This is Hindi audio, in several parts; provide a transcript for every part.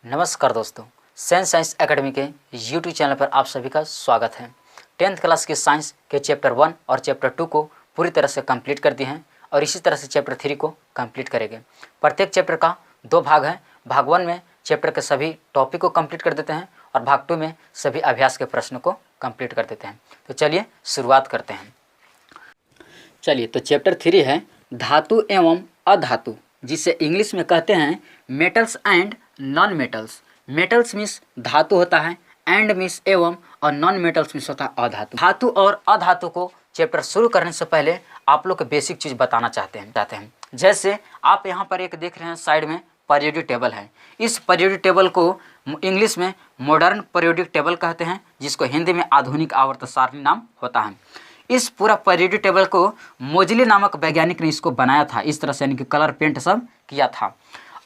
नमस्कार दोस्तों, सेंस साइंस एकेडमी के यूट्यूब चैनल पर आप सभी का स्वागत है। 10th क्लास के साइंस के चैप्टर 1 और चैप्टर 2 को पूरी तरह से कंप्लीट कर दिए हैं और इसी तरह से चैप्टर 3 को कंप्लीट करेंगे। प्रत्येक चैप्टर का 2 भाग है। भाग 1 में चैप्टर के सभी टॉपिक को कंप्लीट कर देते हैं और भाग 2 में सभी अभ्यास के प्रश्नों को कंप्लीट कर देते हैं। तो चलिए शुरुआत करते हैं। चलिए, तो चैप्टर 3 है धातु एवं अधातु, जिसे इंग्लिश में कहते हैं metals and non metals. Metals means धातु होता है, एंड मीन्स एवं, और नॉन मेटल्स मीन्स होता है अधातु। धातु और अधातु को चैप्टर शुरू करने से पहले आप लोग को बेसिक चीज़ बताना चाहते हैं। जैसे आप यहाँ पर एक देख रहे हैं, साइड में पीरियोडिक टेबल है। इस पीरियोडिक टेबल को इंग्लिश में मॉडर्न पीरियोडिक टेबल कहते हैं, जिसको हिंदी में आधुनिक आवर्त सारणी नाम होता है। इस पूरा पीरियोडिक टेबल को मोजली नामक वैज्ञानिक ने इसको बनाया था, इस तरह से, यानी कि कलर पेंट सब किया था।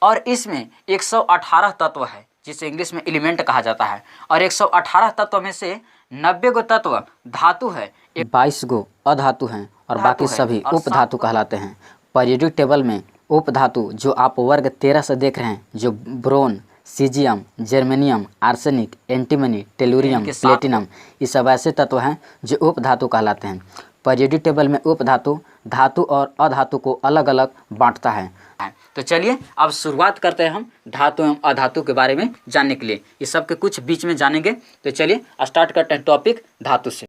और इसमें 118 तत्व है, जिसे इंग्लिश में एलिमेंट कहा जाता है। और 118 तत्व में से 90 गो तत्व धातु है, 22 गो अधातु हैं और बाकी सभी उपधातु कहलाते हैं। पीरियोडिक टेबल में उपधातु जो आप वर्ग 13 से देख रहे हैं, जो boron, caesium, germanium, arsenic, antimony, tellurium, platinum, ये सब ऐसे तत्व हैं जो उपधातु कहलाते हैं। पीरियोडिक टेबल में उपधातु धातु और अधातु को अलग अलग बांटता है। तो चलिए अब शुरुआत करते हैं हम धातु एवं अधातु के बारे में जानने के लिए। ये सब के कुछ बीच में जानेंगे। तो चलिए स्टार्ट करते हैं टॉपिक धातु से।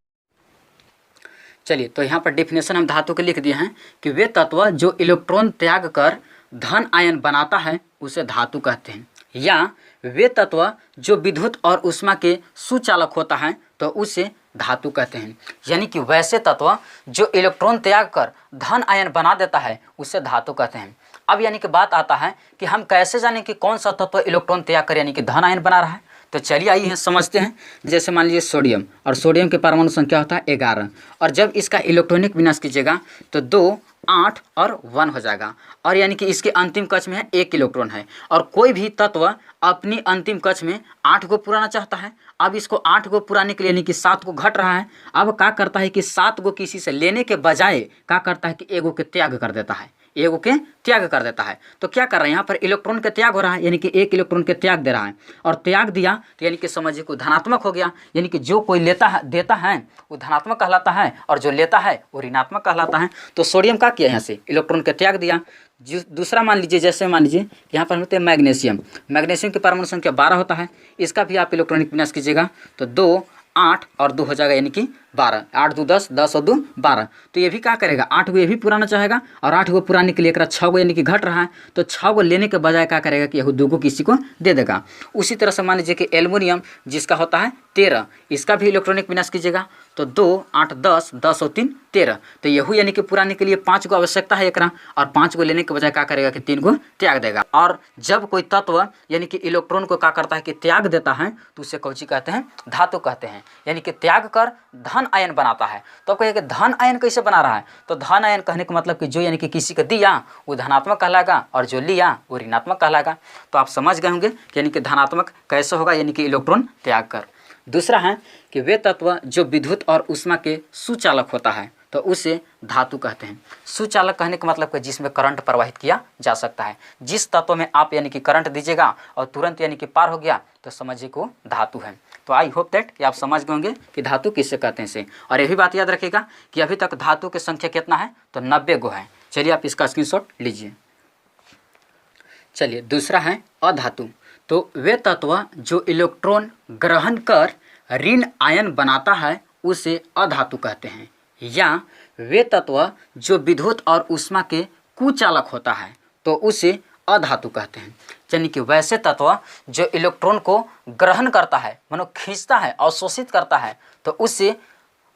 चलिए, तो यहाँ पर डेफिनेशन हम धातु के लिख दिए हैं कि वे तत्व जो इलेक्ट्रॉन त्याग कर धन आयन बनाता है उसे धातु कहते हैं, या वे तत्व जो विद्युत और ऊष्मा के सुचालक होता है तो उसे धातु कहते हैं। यानी कि वैसे तत्व जो इलेक्ट्रॉन त्याग कर धन आयन बना देता है उसे धातु कहते हैं। अब यानी कि बात आता है कि हम कैसे जानें कि कौन सा तत्व इलेक्ट्रॉन त्याग कर यानी कि धन आयन बना रहा है। तो चलिए आइए समझते हैं। जैसे मान लीजिए सोडियम, और सोडियम के परमाणु संख्या होता है 11, और जब इसका इलेक्ट्रॉनिक विन्यास कीजिएगा तो 2, 8 और 1 हो जाएगा। और यानी कि इसके अंतिम कक्ष में 1 इलेक्ट्रॉन है। और कोई भी तत्व अपनी अंतिम कक्ष में 8 को पुराना चाहता है। अब इसको 8 को पुराने के लिए यानी कि 7 को घट रहा है। अब क्या करता है कि 7 को किसी से लेने के बजाय क्या करता है कि एगो के त्याग कर देता है, एगो के त्याग कर देता है। तो क्या कर रहा है यहाँ पर, इलेक्ट्रॉन का त्याग हो रहा है, यानी कि 1 इलेक्ट्रॉन के त्याग दे रहा है। और त्याग दिया तो यानी कि समझिए को धनात्मक हो गया। यानी कि जो कोई लेता है, देता है, वो धनात्मक कहलाता है, और जो लेता है वो ऋणात्मक कहलाता है। तो सोडियम क्या किया, यहाँ से इलेक्ट्रॉन का त्याग दिया। दूसरा मान लीजिए, जैसे मान लीजिए यहाँ पर होते हैं मैग्नीशियम। मैग्नीशियम की परमाणु संख्या 12 होता है। इसका भी आप इलेक्ट्रॉनिक विन्यास कीजिएगा तो 2, 8 और 2 हो जाएगा, यानी कि 12। 8 2 10, 10 और 2 12। तो ये भी क्या करेगा, 8 को ये भी पुराना चाहेगा, और 8 को पुराने के लिए 6 को यानी कि घट रहा है। तो 6 को लेने के बजाय क्या करेगा कि यह 2 को किसी को दे देगा। उसी तरह से मान लीजिए कि एल्युमिनियम, जिसका होता है 13, इसका भी इलेक्ट्रॉनिक विन्यास कीजिएगा तो 2, 8 10, 10 और 3 13। तो यही यानी कि पुराने के लिए 5 को आवश्यकता है एकरा, और 5 को लेने के बजाय क्या करेगा कि 3 को त्याग देगा। और जब कोई तत्व यानी कि इलेक्ट्रॉन को क्या करता है कि त्याग देता है तो उसे कौची कहते हैं, धातु कहते हैं। यानी कि त्याग कर धन आयन बनाता है। तो कहिए कि धन आयन कैसे बना रहा है, तो धन आयन कहने का मतलब कि जो यानी कि किसी को दिया वो धनात्मक कहलाएगा, और जो लिया वो ऋणात्मक कहलाएगा। तो आप समझ गए होंगे यानी कि धनात्मक कैसे होगा, यानी कि इलेक्ट्रॉन त्याग कर। दूसरा है कि वे तत्व जो विद्युत और ऊष्मा के सुचालक होता है तो उसे धातु कहते हैं। सुचालक कहने का मतलब कि जिसमें करंट प्रवाहित किया जा सकता है। जिस तत्व में आप यानी कि करंट दीजिएगा और तुरंत यानी कि पार हो गया तो समझिए को धातु है। तो आई होप दैट कि आप समझ गए होंगे कि धातु किससे कहते हैं से। और ये भी बात याद रखिएगा कि अभी तक धातु की संख्या कितना है, तो 90 गो है। चलिए आप इसका स्क्रीनशॉट लीजिए। चलिए, दूसरा है अधातु। तो वे तत्व जो इलेक्ट्रॉन ग्रहण कर ऋण आयन बनाता है उसे अधातु कहते हैं, या वे तत्व जो विद्युत और ऊष्मा के कुचालक होता है तो उसे अधातु कहते हैं। यानी कि वैसे तत्व जो इलेक्ट्रॉन को ग्रहण करता है, मानो खींचता है, अवशोषित करता है, तो उसे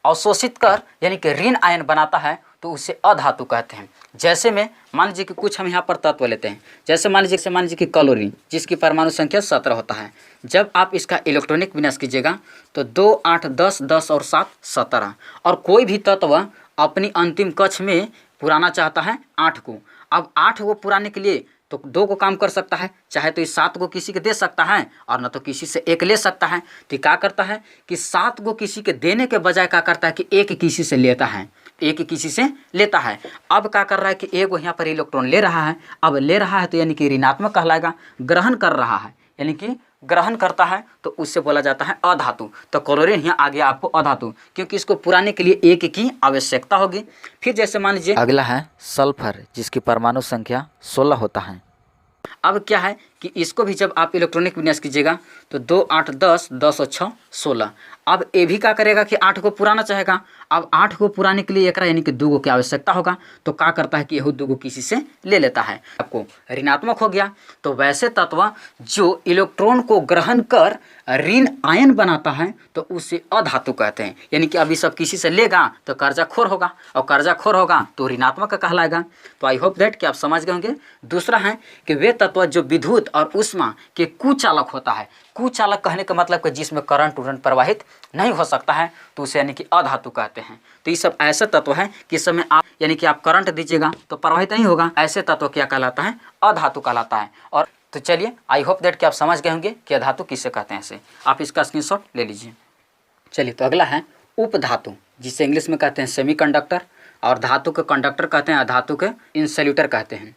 अवशोषित कर यानी कि ऋण आयन बनाता है तो उसे अधातु कहते हैं। जैसे में मान लीजिए कि कुछ हम यहाँ पर तत्व लेते हैं। जैसे मान लीजिए कि क्लोरीन, जिसकी परमाणु संख्या 17 होता है। जब आप इसका इलेक्ट्रॉनिक विन्यास कीजिएगा तो 2, 8 10, 10 और 7 17। और कोई भी तत्व अपनी अंतिम कक्ष में पुराना चाहता है 8 को। अब 8 को पुराने के लिए तो 2 को काम कर सकता है, चाहे तो इस 7 को किसी के दे सकता है, और न तो किसी से 1 ले सकता है। तो क्या करता है कि 7 को किसी के देने के बजाय क्या करता है कि 1 किसी से लेता है, 1 किसी से लेता है। अब क्या कर रहा है कि 1 यहाँ पर इलेक्ट्रॉन ले रहा है। अब ले रहा है तो यानी कि ऋणात्मक कहलाएगा। ग्रहण कर रहा है यानी कि ग्रहण करता है तो उससे बोला जाता है अधातु। तो क्लोरीन यहाँ आ गया आपको अधातु, क्योंकि इसको पुराने के लिए एक की आवश्यकता होगी। फिर जैसे मान लीजिए अगला है सल्फर, जिसकी परमाणु संख्या 16 होता है। अब क्या है कि इसको भी जब आप इलेक्ट्रॉनिक विन्यास कीजिएगा तो 2 8 10 10 और 6 16। अब ये भी क्या करेगा कि 8 को पुराना चाहेगा। अब 8 को पुराने के लिए एकरा यानी कि 2 की आवश्यकता होगा। तो क्या करता है कि यह 2 किसी से ले लेता है, आपको ऋणात्मक हो गया। तो वैसे तत्व जो इलेक्ट्रॉन को ग्रहण कर ऋण आयन बनाता है तो उसे अधातु कहते हैं। यानी कि अभी सब किसी से लेगा तो कर्जाखोर होगा, और कर्जाखोर होगा तो ऋणात्मक कहलाएगा। तो आई होप दैट कि आप समझ गए होंगे। दूसरा है कि वे तत्व जो विद्युत और उष्मा के कुचालक होता है। कुचालक कहने का मतलब कि जिसमें करंट उरंट प्रवाहित नहीं हो सकता है तो उसे यानी कि अधातु कहते हैं। तो ये सब ऐसे तत्व है कि इस समय आप यानी कि आप करंट दीजिएगा तो प्रवाहित नहीं होगा, ऐसे तत्व क्या कहलाता है, अधातु कहलाता है। और तो चलिए आई होप दैट कि आप समझ गए होंगे कि अधातु किसे कहते हैं। ऐसे आप इसका स्क्रीनशॉट ले लीजिए। चलिए तो अगला है उपधातु, जिसे इंग्लिश में कहते हैं सेमीकंडक्टर, और धातु के कंडक्टर कहते हैं, अधातु के इंसुलेटर कहते हैं।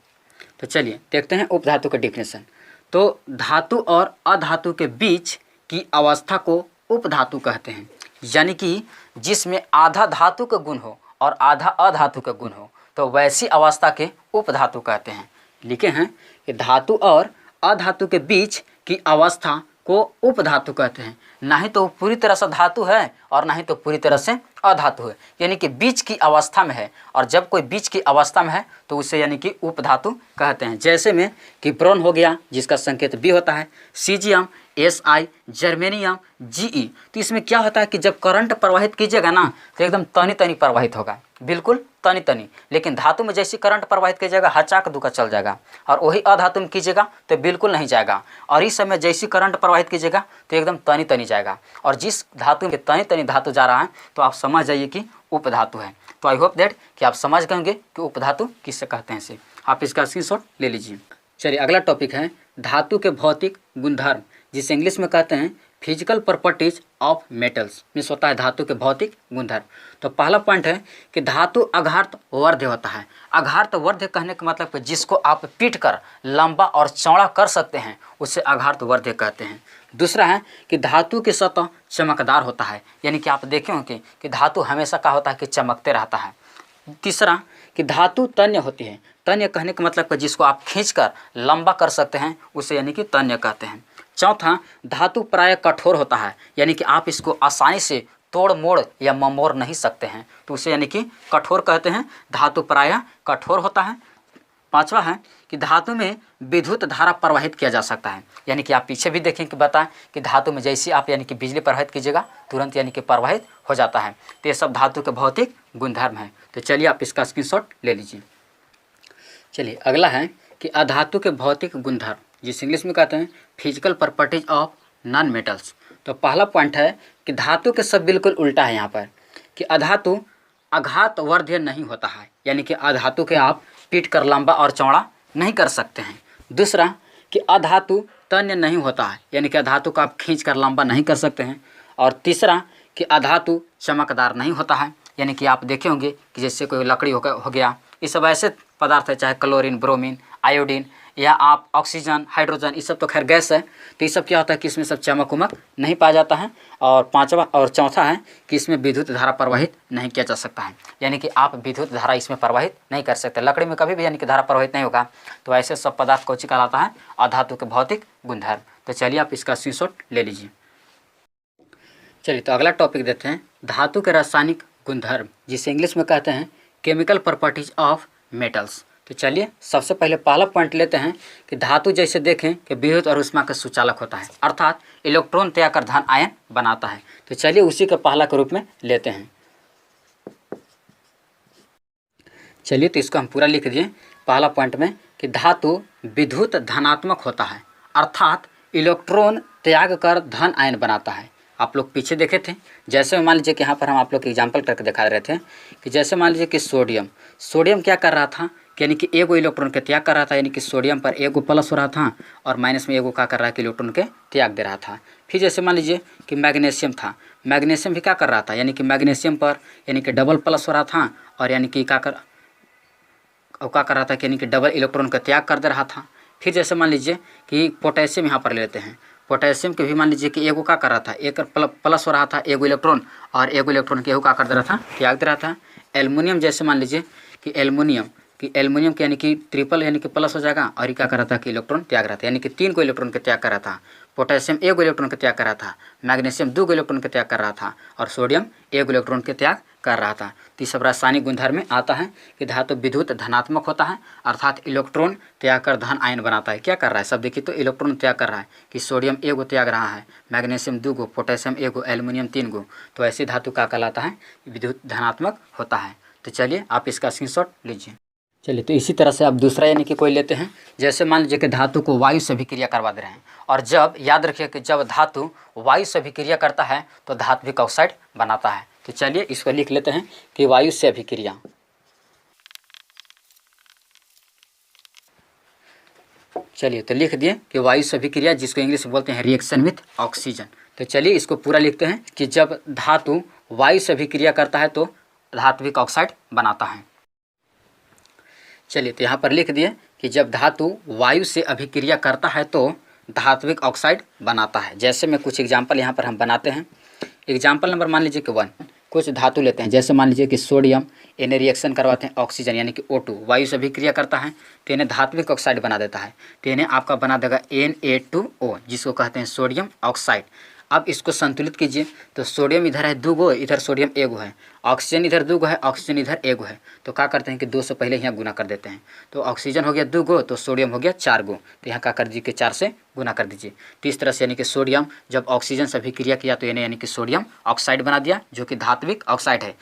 तो चलिए देखते हैं उपधातु का डिफिनेशन। तो धातु और अधातु के बीच की अवस्था को उपधातु कहते हैं, यानी कि जिसमें आधा धातु का गुण हो और आधा अधातु का गुण हो, तो वैसी अवस्था के उपधातु कहते हैं। लिखे हैं कि धातु और अधातु के बीच की अवस्था को उपधातु कहते हैं। ना ही तो पूरी तरह से धातु है और ना ही तो पूरी तरह से अधातु है, यानी कि बीच की अवस्था में है। और जब कोई बीच की अवस्था में है तो उसे यानी कि उपधातु कहते हैं। जैसे में कि ब्रोन हो गया, जिसका संकेत बी होता है, सीजियम, एसआई, जर्मेनियम, जीई। तो इसमें क्या होता है कि जब करंट प्रवाहित कीजिएगा ना तो एकदम तनी तनी प्रवाहित होगा, बिल्कुल तनी तनी। लेकिन धातु में जैसी करंट प्रवाहित कीजिएगा हचाक दुका चल जाएगा, और वही अधातु में कीजिएगा तो बिल्कुल नहीं जाएगा। और इस समय जैसी करंट प्रवाहित कीजिएगा तो एकदम तनी तनी जाएगा। और जिस धातु में तनी तनी धातु जा रहा है तो आप समझ जाइए कि उपधातु है। तो आई होप दैट कि आप समझ गए होंगे कि उपधातु किससे कहते हैं। से आप इसका स्क्रीनशॉट ले लीजिए। चलिए अगला टॉपिक है धातु के भौतिक गुणधर्म, जिसे इंग्लिश में कहते हैं physical properties of metals. Means होता है धातु के भौतिक गुणधर्म। तो पहला पॉइंट है कि धातु अघार्त वर्ध्य होता है। अघार्त वर्ध्य कहने का मतलब कि जिसको आप पीट कर लंबा और चौड़ा कर सकते हैं उसे अघार्त वर्ध्य कहते हैं। दूसरा है कि धातु की सतह चमकदार होता है, यानी कि आप देखे होंगे कि धातु हमेशा क्या होता है कि चमकते रहता है। तीसरा कि धातु तन्य होती है। तन्य कहने का मतलब कि जिसको आप खींचकर लंबा कर सकते हैं उसे यानी कि तन्य कहते हैं। चौथा, धातु प्राय कठोर होता है, यानी कि आप इसको आसानी से तोड़ मोड़ या ममोड़ नहीं सकते हैं तो उसे यानी कि कठोर कहते हैं। धातु प्राय कठोर होता है। पांचवा है कि धातु में विद्युत धारा प्रवाहित किया जा सकता है, यानी कि आप पीछे भी देखें कि बताएं कि धातु में जैसी आप यानी कि बिजली प्रवाहित कीजिएगा तुरंत यानी कि प्रवाहित हो जाता है। तो ये सब धातु के भौतिक गुणधर्म है। तो चलिए आप इसका स्क्रीनशॉट ले लीजिए। चलिए अगला है कि अधातु के भौतिक गुणधर्म, जिसे इंग्लिश में कहते हैं physical properties of non metals. तो पहला पॉइंट है कि धातु के सब बिल्कुल उल्टा है यहाँ पर, कि अधातु अघात वर्ध्य नहीं होता है, यानी कि अधातु के आप पीट कर लंबा और चौड़ा नहीं कर सकते हैं। दूसरा कि अधातु तन्य नहीं होता है, यानी कि अधातु को आप खींच कर लंबा नहीं कर सकते हैं। और तीसरा कि अधातु चमकदार नहीं होता है, यानी कि आप देखे होंगे कि जैसे कोई लकड़ी हो गया, ये सब ऐसे पदार्थ है, चाहे क्लोरीन, ब्रोमीन, आयोडीन या आप ऑक्सीजन, हाइड्रोजन, ये सब तो खैर गैस है। तो ये सब क्या होता है कि इसमें सब चमक उमक नहीं पाया जाता है। और पांचवा और चौथा है कि इसमें विद्युत धारा प्रवाहित नहीं किया जा सकता है, यानी कि आप विद्युत धारा इसमें प्रवाहित नहीं कर सकते। लकड़ी में कभी भी यानी कि धारा प्रवाहित नहीं होगा। तो ऐसे सब पदार्थ को कहलाता है अधातु के भौतिक गुणधर्म। तो चलिए आप इसका स्क्रीनशॉट ले लीजिए। चलिए तो अगला टॉपिक देते हैं धातु के रासायनिक गुणधर्म, जिसे इंग्लिश में कहते हैं केमिकल प्रॉपर्टीज ऑफ मेटल्स। तो चलिए सबसे पहले पहला पॉइंट लेते हैं कि धातु जैसे देखें कि विद्युत और ऊष्मा का सुचालक होता है, अर्थात इलेक्ट्रॉन त्याग कर धन आयन बनाता है। तो चलिए उसी के पहला के रूप में लेते हैं। चलिए तो इसको हम पूरा लिख दिए पहला पॉइंट में कि धातु विद्युत धनात्मक होता है, अर्थात इलेक्ट्रॉन त्याग कर धन आयन बनाता है। आप लोग पीछे देखे थे, जैसे मान लीजिए कि यहाँ पर हम आप लोग को एग्जाम्पल करके दिखा रहे थे कि जैसे मान लीजिए कि सोडियम क्या कर रहा था, यानी कि एगो इलेक्ट्रॉन के त्याग कर रहा था, यानी कि सोडियम पर एगो प्लस हो रहा था और माइनस में एगो क्या कर रहा है कि इलेक्ट्रॉन के त्याग दे रहा था। फिर जैसे मान लीजिए कि मैग्नीशियम था, मैग्नीशियम भी क्या कर रहा था, यानी कि मैग्नीशियम पर यानी कि डबल प्लस हो रहा था और यानी कि क्या कर रहा था कि यानी कि डबल इलेक्ट्रॉन का त्याग कर दे रहा था। फिर जैसे मान लीजिए कि पोटेशियम यहाँ पर ले लेते हैं। पोटेशियम के भी मान लीजिए कि एगो का कर रहा था, एक प्लस हो रहा था एगो इलेक्ट्रॉन, और एगो इलेक्ट्रॉन के एगो का कर दे रहा था, त्याग दे रहा था। एल्युमिनियम जैसे मान लीजिए कि एल्युमिनियम के यानी कि ट्रिपल यानी कि प्लस हो जाएगा, और ये क्या कर रहा था कि इलेक्ट्रॉन त्याग रहा था, यानी कि 3 को इलेक्ट्रॉन के त्याग कर रहा था। पोटेशियम 1 इलेक्ट्रॉन के त्याग कर रहा था, मैग्नीशियम 2 इलेक्ट्रॉन के त्याग कर रहा था, और सोडियम 1 इलेक्ट्रॉन के त्याग कर रहा था। तो ये सब रासायनिक गुणधर्म में आता है कि धातु विद्युत धनात्मक होता है, अर्थात इलेक्ट्रॉन त्याग कर धन आयन बनाता है। क्या कर रहा है सब देखिए, तो इलेक्ट्रॉन त्याग कर रहा है कि सोडियम 1 त्याग रहा है, मैग्नीशियम 2, पोटेशियम 1, एल्युमिनियम 3। तो ऐसी धातु का कहलाता है विद्युत धनात्मक होता है। तो चलिए आप इसका स्क्रीनशॉट लीजिए। चलिए, तो इसी तरह से आप दूसरा यानी कि कोई लेते हैं। जैसे मान लीजिए कि धातु को वायु से अभिक्रिया करवा दे रहे हैं, और जब याद रखिए कि जब धातु वायु से अभिक्रिया करता है तो धात्विक ऑक्साइड बनाता है। तो चलिए इसको लिख लेते हैं कि वायु से अभिक्रिया। चलिए तो लिख दिए कि वायु से अभिक्रिया, जिसको इंग्लिश में बोलते हैं रिएक्शन विथ ऑक्सीजन। तो चलिए इसको पूरा लिखते हैं कि जब धातु वायु से अभिक्रिया करता है तो धात्विक ऑक्साइड बनाता है। चलिए तो यहाँ पर लिख दिए कि जब धातु वायु से अभिक्रिया करता है तो धात्विक ऑक्साइड बनाता है। जैसे में कुछ एग्जाम्पल यहाँ पर हम बनाते हैं। एग्जाम्पल नंबर मान लीजिए कि 1, कुछ धातु लेते हैं। जैसे मान लीजिए कि सोडियम, इन्हें रिएक्शन करवाते हैं ऑक्सीजन यानी कि O2, वायु से अभिक्रिया करता है तो इन्हें धात्विक ऑक्साइड बना देता है। तो इन्हें आपका बना देगा Na2O, जिसको कहते हैं सोडियम ऑक्साइड। अब इसको संतुलित कीजिए, तो सोडियम इधर है 2, इधर सोडियम 1 है, ऑक्सीजन इधर 2 है, ऑक्सीजन इधर 1 है। तो क्या करते हैं कि 2 से पहले यहाँ गुना कर देते हैं। तो ऑक्सीजन हो गया 2, तो सोडियम हो गया 4। तो यहाँ क्या कर दीजिए कि 4 से गुना कर दीजिए। तो इस तरह से यानी कि सोडियम जब ऑक्सीजन से अभिक्रिया किया तो इन्हें यानी कि सोडियम ऑक्साइड बना दिया, जो कि धात्विक ऑक्साइड है।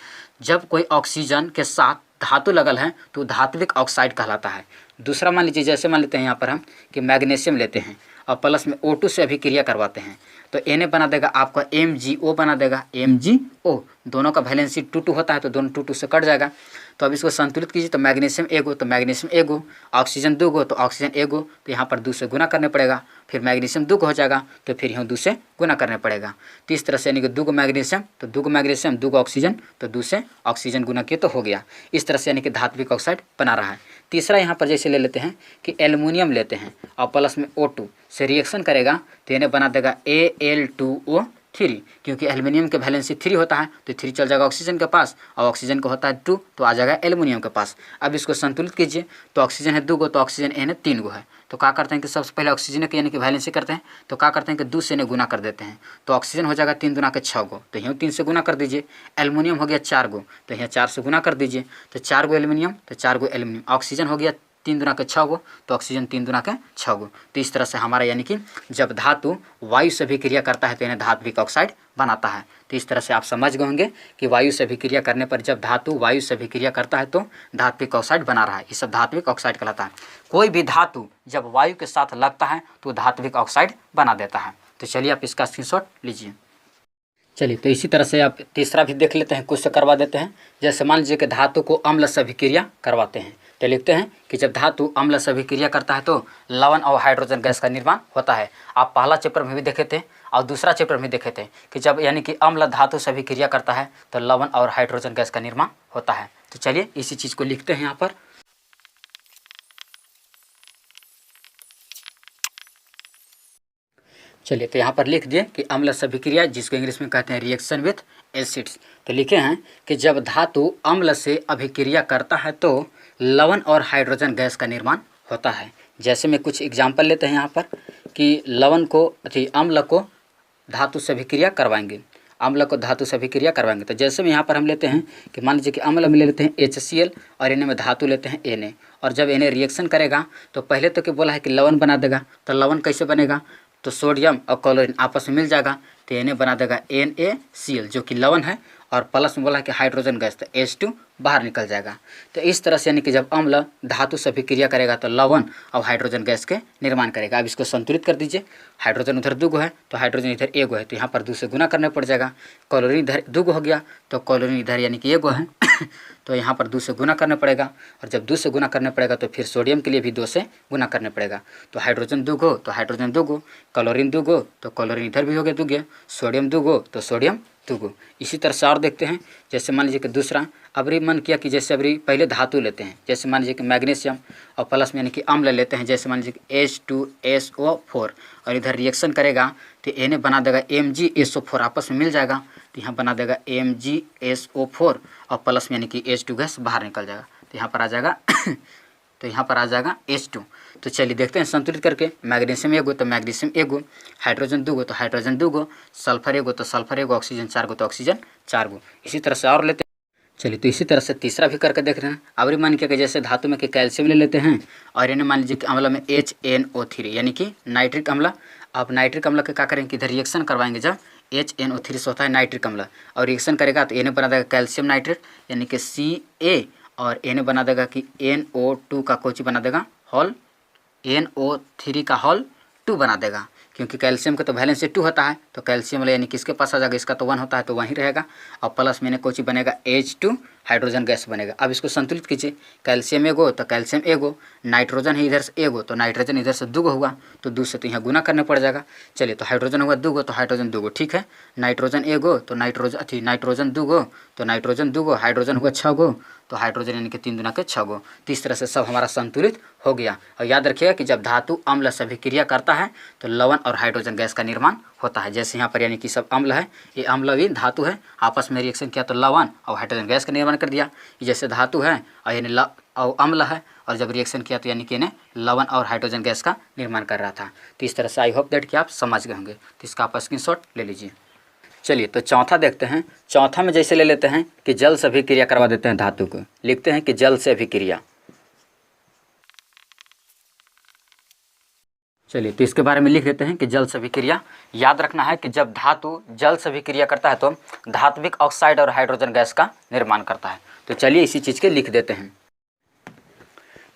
जब कोई ऑक्सीजन के साथ धातु लगल है तो धात्विक ऑक्साइड कहलाता है। दूसरा मान लीजिए, जैसे मान लेते हैं यहाँ पर हम कि मैग्नीशियम लेते हैं और प्लस में O2 से अभिक्रिया करवाते हैं, तो इन्हें बना देगा आपका MgO बना देगा, MgO। दोनों का वैलेंसी 2 होता है तो दोनों 2 से कट जाएगा। तो अब इसको संतुलित कीजिए, तो मैग्नीशियम 1, तो मैग्नीशियम 1, ऑक्सीजन 2, तो ऑक्सीजन 1। तो यहाँ पर 2 से गुना करने पड़ेगा, फिर मैग्नीशियम 2 हो जाएगा, तो फिर यहाँ 2 से गुना करने पड़ेगा। तो इस तरह से यानी कि 2 मैग्नीशियम, तो 2 मैग्नीशियम, 2 ऑक्सीजन, तो 2 से ऑक्सीजन गुना किए तो हो गया। इस तरह से यानी कि धात्विक ऑक्साइड बना रहा है। तीसरा यहाँ पर जैसे ले लेते हैं कि एल्युमिनियम लेते हैं और प्लस में O2 से रिएक्शन करेगा तो इन्हें बना देगा Al2O3, क्योंकि एल्युमिनियम के वैलेंसी 3 होता है तो 3 चल जाएगा ऑक्सीजन के पास, और ऑक्सीजन का होता है 2 तो आ जाएगा एल्युमिनियम के पास। अब इसको संतुलित कीजिए, तो ऑक्सीजन है 2, तो ऑक्सीजन इन्हें 3 है। तो क्या करते हैं कि सबसे पहले ऑक्सीजन के यानी कि वैलेंसी करते हैं, तो क्या करते हैं कि 2 से इन्हें गुना कर देते हैं, तो ऑक्सीजन हो जाएगा 3 दूना के 6, तो यहाँ 3 से गुना कर दीजिए। एल्युमिनियम हो गया 4, तो यहाँ 4 से गुना कर दीजिए, तो 4 एल्युमिनियम, तो 4 एल्युमिनियम। ऑक्सीजन हो गया 3 दूना के 6, तो ऑक्सीजन 3 दूना के 6। तो इस तरह से हमारा यानी कि जब धातु वायु से अभिक्रिया करता है तो इन्हें धात्विक ऑक्साइड बनाता है। तो इस तरह से आप समझ गए होंगे कि वायु से अभिक्रिया करने पर जब धातु वायु से अभिक्रिया करता है तो धात्विक ऑक्साइड बना रहा है, ये सब धात्विक ऑक्साइड कहलाता है। कोई भी धातु जब वायु के साथ लगता है तो धात्विक ऑक्साइड बना देता है। तो चलिए आप इसका स्क्रीनशॉट लीजिए। चलिए तो इसी तरह से आप तीसरा भी देख लेते हैं, कुछ से करवा देते हैं। जैसे मान लीजिए कि धातु को अम्ल से अभिक्रिया करवाते हैं, तो लिखते हैं कि जब धातु अम्ल से अभिक्रिया करता है तो लवण और हाइड्रोजन गैस का निर्माण होता है। आप पहला चैप्टर में भी देखे थे और दूसरा चैप्टर में देखे थे कि जब यानी कि अम्ल धातु से अभिक्रिया करता है तो लवण और हाइड्रोजन गैस का निर्माण होता है। तो चलिए इसी चीज़ को लिखते हैं यहाँ पर। चलिए तो यहाँ पर लिख दिए कि अम्ल से अभिक्रिया, जिसको इंग्लिश में कहते हैं रिएक्शन विथ एसिड्स। तो लिखे हैं कि जब धातु अम्ल से अभिक्रिया करता है तो लवण और हाइड्रोजन गैस का निर्माण होता है। जैसे में कुछ एग्जाम्पल लेते हैं यहाँ पर कि लवण को अम्ल को धातु से अभिक्रिया करवाएंगे, अम्ल को धातु से अभिक्रिया करवाएंगे। तो जैसे में यहाँ पर हम लेते हैं कि मान लीजिए कि अम्ल में ले लेते हैं HCl और इन्हें में धातु लेते हैं Na, और जब इन्हें रिएक्शन करेगा तो पहले तो क्या बोला है कि लवण बना देगा। तो लवण कैसे बनेगा, तो सोडियम और क्लोरीन आपस में मिल जाएगा तो इन्हें बना देगा NaCl, जो कि लवण है, और प्लस में बोला है कि हाइड्रोजन गैस, तो H2 बाहर निकल जाएगा। तो इस तरह से यानी कि जब अम्ल धातु से अभिक्रिया करेगा तो लवण और हाइड्रोजन गैस के निर्माण करेगा। अब इसको संतुलित कर दीजिए। हाइड्रोजन उधर 2 है तो हाइड्रोजन इधर 1 है, तो यहाँ पर 2 से गुना करने पड़ जाएगा। क्लोरीन इधर 2 हो गया तो क्लोरीन इधर यानी कि 1 है तो यहाँ पर 2 से गुना करने पड़ेगा, और जब 2 से गुना करने पड़ेगा तो फिर सोडियम के लिए भी 2 से गुना करने पड़ेगा। तो हाइड्रोजन 2 तो हाइड्रोजन 2, क्लोरीन 2 तो क्लोरीन इधर भी हो गया 2, सोडियम 2 तो सोडियम 2। इसी तरह से और देखते हैं। जैसे मान लीजिए कि दूसरा अबरी मन किया कि जैसे अबरी पहले धातु लेते हैं, जैसे मान लीजिए कि मैग्नीशियम और प्लस में यानी कि अम्ल लेते हैं, जैसे मान लीजिए कि H2SO4 और इधर रिएक्शन करेगा तो इन्हें बना देगा MgSO4, आपस में मिल जाएगा तो यहाँ बना देगा MgSO4 और प्लस में यानी कि H2 गैस बाहर निकल जाएगा तो यहाँ पर आ जाएगा तो यहाँ पर आ जाएगा H2। तो चलिए देखते हैं संतुलित करके, मैग्नीशियम एगो तो मैग्नीशियम एगो, हाइड्रोजन दूगो तो हाइड्रोजन दूगो, सल्फर एगो तो सल्फर एगो, ऑक्सीजन 4 गो तो ऑक्सीजन 4 गो। इसी तरह से और लेते हैं। चलिए तो इसी तरह से तीसरा भी करके देख रहे हैं। अब मान के जैसे धातु में कि कैल्शियम ले लेते हैं और इन्हें मान लीजिए कि अम्ल में HNO3 यानी कि नाइट्रिक अम्ल। अब नाइट्रिक अम्ल के क्या करेंगे कि इधर रिएक्शन करवाएंगे, जब HNO3 से होता है नाइट्रिक अम्ल और रिएक्शन करेगा तो इन्हें बना देगा कैल्शियम नाइट्रेट यानी कि Ca और इन्हें बना देगा कि NO2 का कोची बना देगा हॉल, NO3 का हॉल 2 बना देगा, क्योंकि कैल्शियम का तो वैलेंस 2 होता है तो कैल्शियम वाला यानी किसके पास आ जाएगा, इसका तो 1 होता है तो वहीं रहेगा और प्लस में कोची बनेगा H2 हाइड्रोजन गैस बनेगा। अब इसको संतुलित कीजिए, कैल्शियम एगो तो कैल्शियम एगो, नाइट्रोजन है इधर से एगो तो नाइट्रोजन इधर से दूगो हुआ तो 2 से तो यहाँ गुना करने पड़ जाएगा। चलिए तो हाइड्रोजन हुआ दूगो तो हाइड्रोजन दूगो, ठीक है, नाइट्रोजन एगो तो नाइट्रोजन दूगो तो नाइट्रोजन दूगो, हाइड्रोजन हुआ 6 गो तो हाइड्रोजन यानी कि 3 दूना के 6 गो। तो इस तरह से सब हमारा संतुलित हो गया। और याद रखिएगा कि जब धातु अम्ल से अभिक्रिया करता है तो लवण और हाइड्रोजन गैस का निर्माण होता है। जैसे यहाँ पर यानी कि सब अम्ल है, ये अम्ल भी धातु है, आपस में रिएक्शन किया तो लवण और हाइड्रोजन गैस का निर्माण कर दिया। जैसे धातु है और यानी और अम्ल है और जब रिएक्शन किया तो यानी कि इन्हें लवण और हाइड्रोजन गैस का निर्माण कर रहा था। तो इस तरह से आई होप दैट कि आप समझ गए होंगे। तो इसका आप स्क्रीनशॉट ले लीजिए। चलिए तो चौथा देखते हैं। चौथा में जैसे ले लेते हैं कि जल से अभिक्रिया करवा देते हैं धातु को, लिखते हैं कि जल से अभिक्रिया। चलिए तो इसके बारे में लिख देते हैं कि जल से अभिक्रिया। याद रखना है कि जब धातु जल से अभिक्रिया करता है तो धात्विक ऑक्साइड और हाइड्रोजन गैस का निर्माण करता है। तो चलिए इसी चीज़ के लिख देते हैं।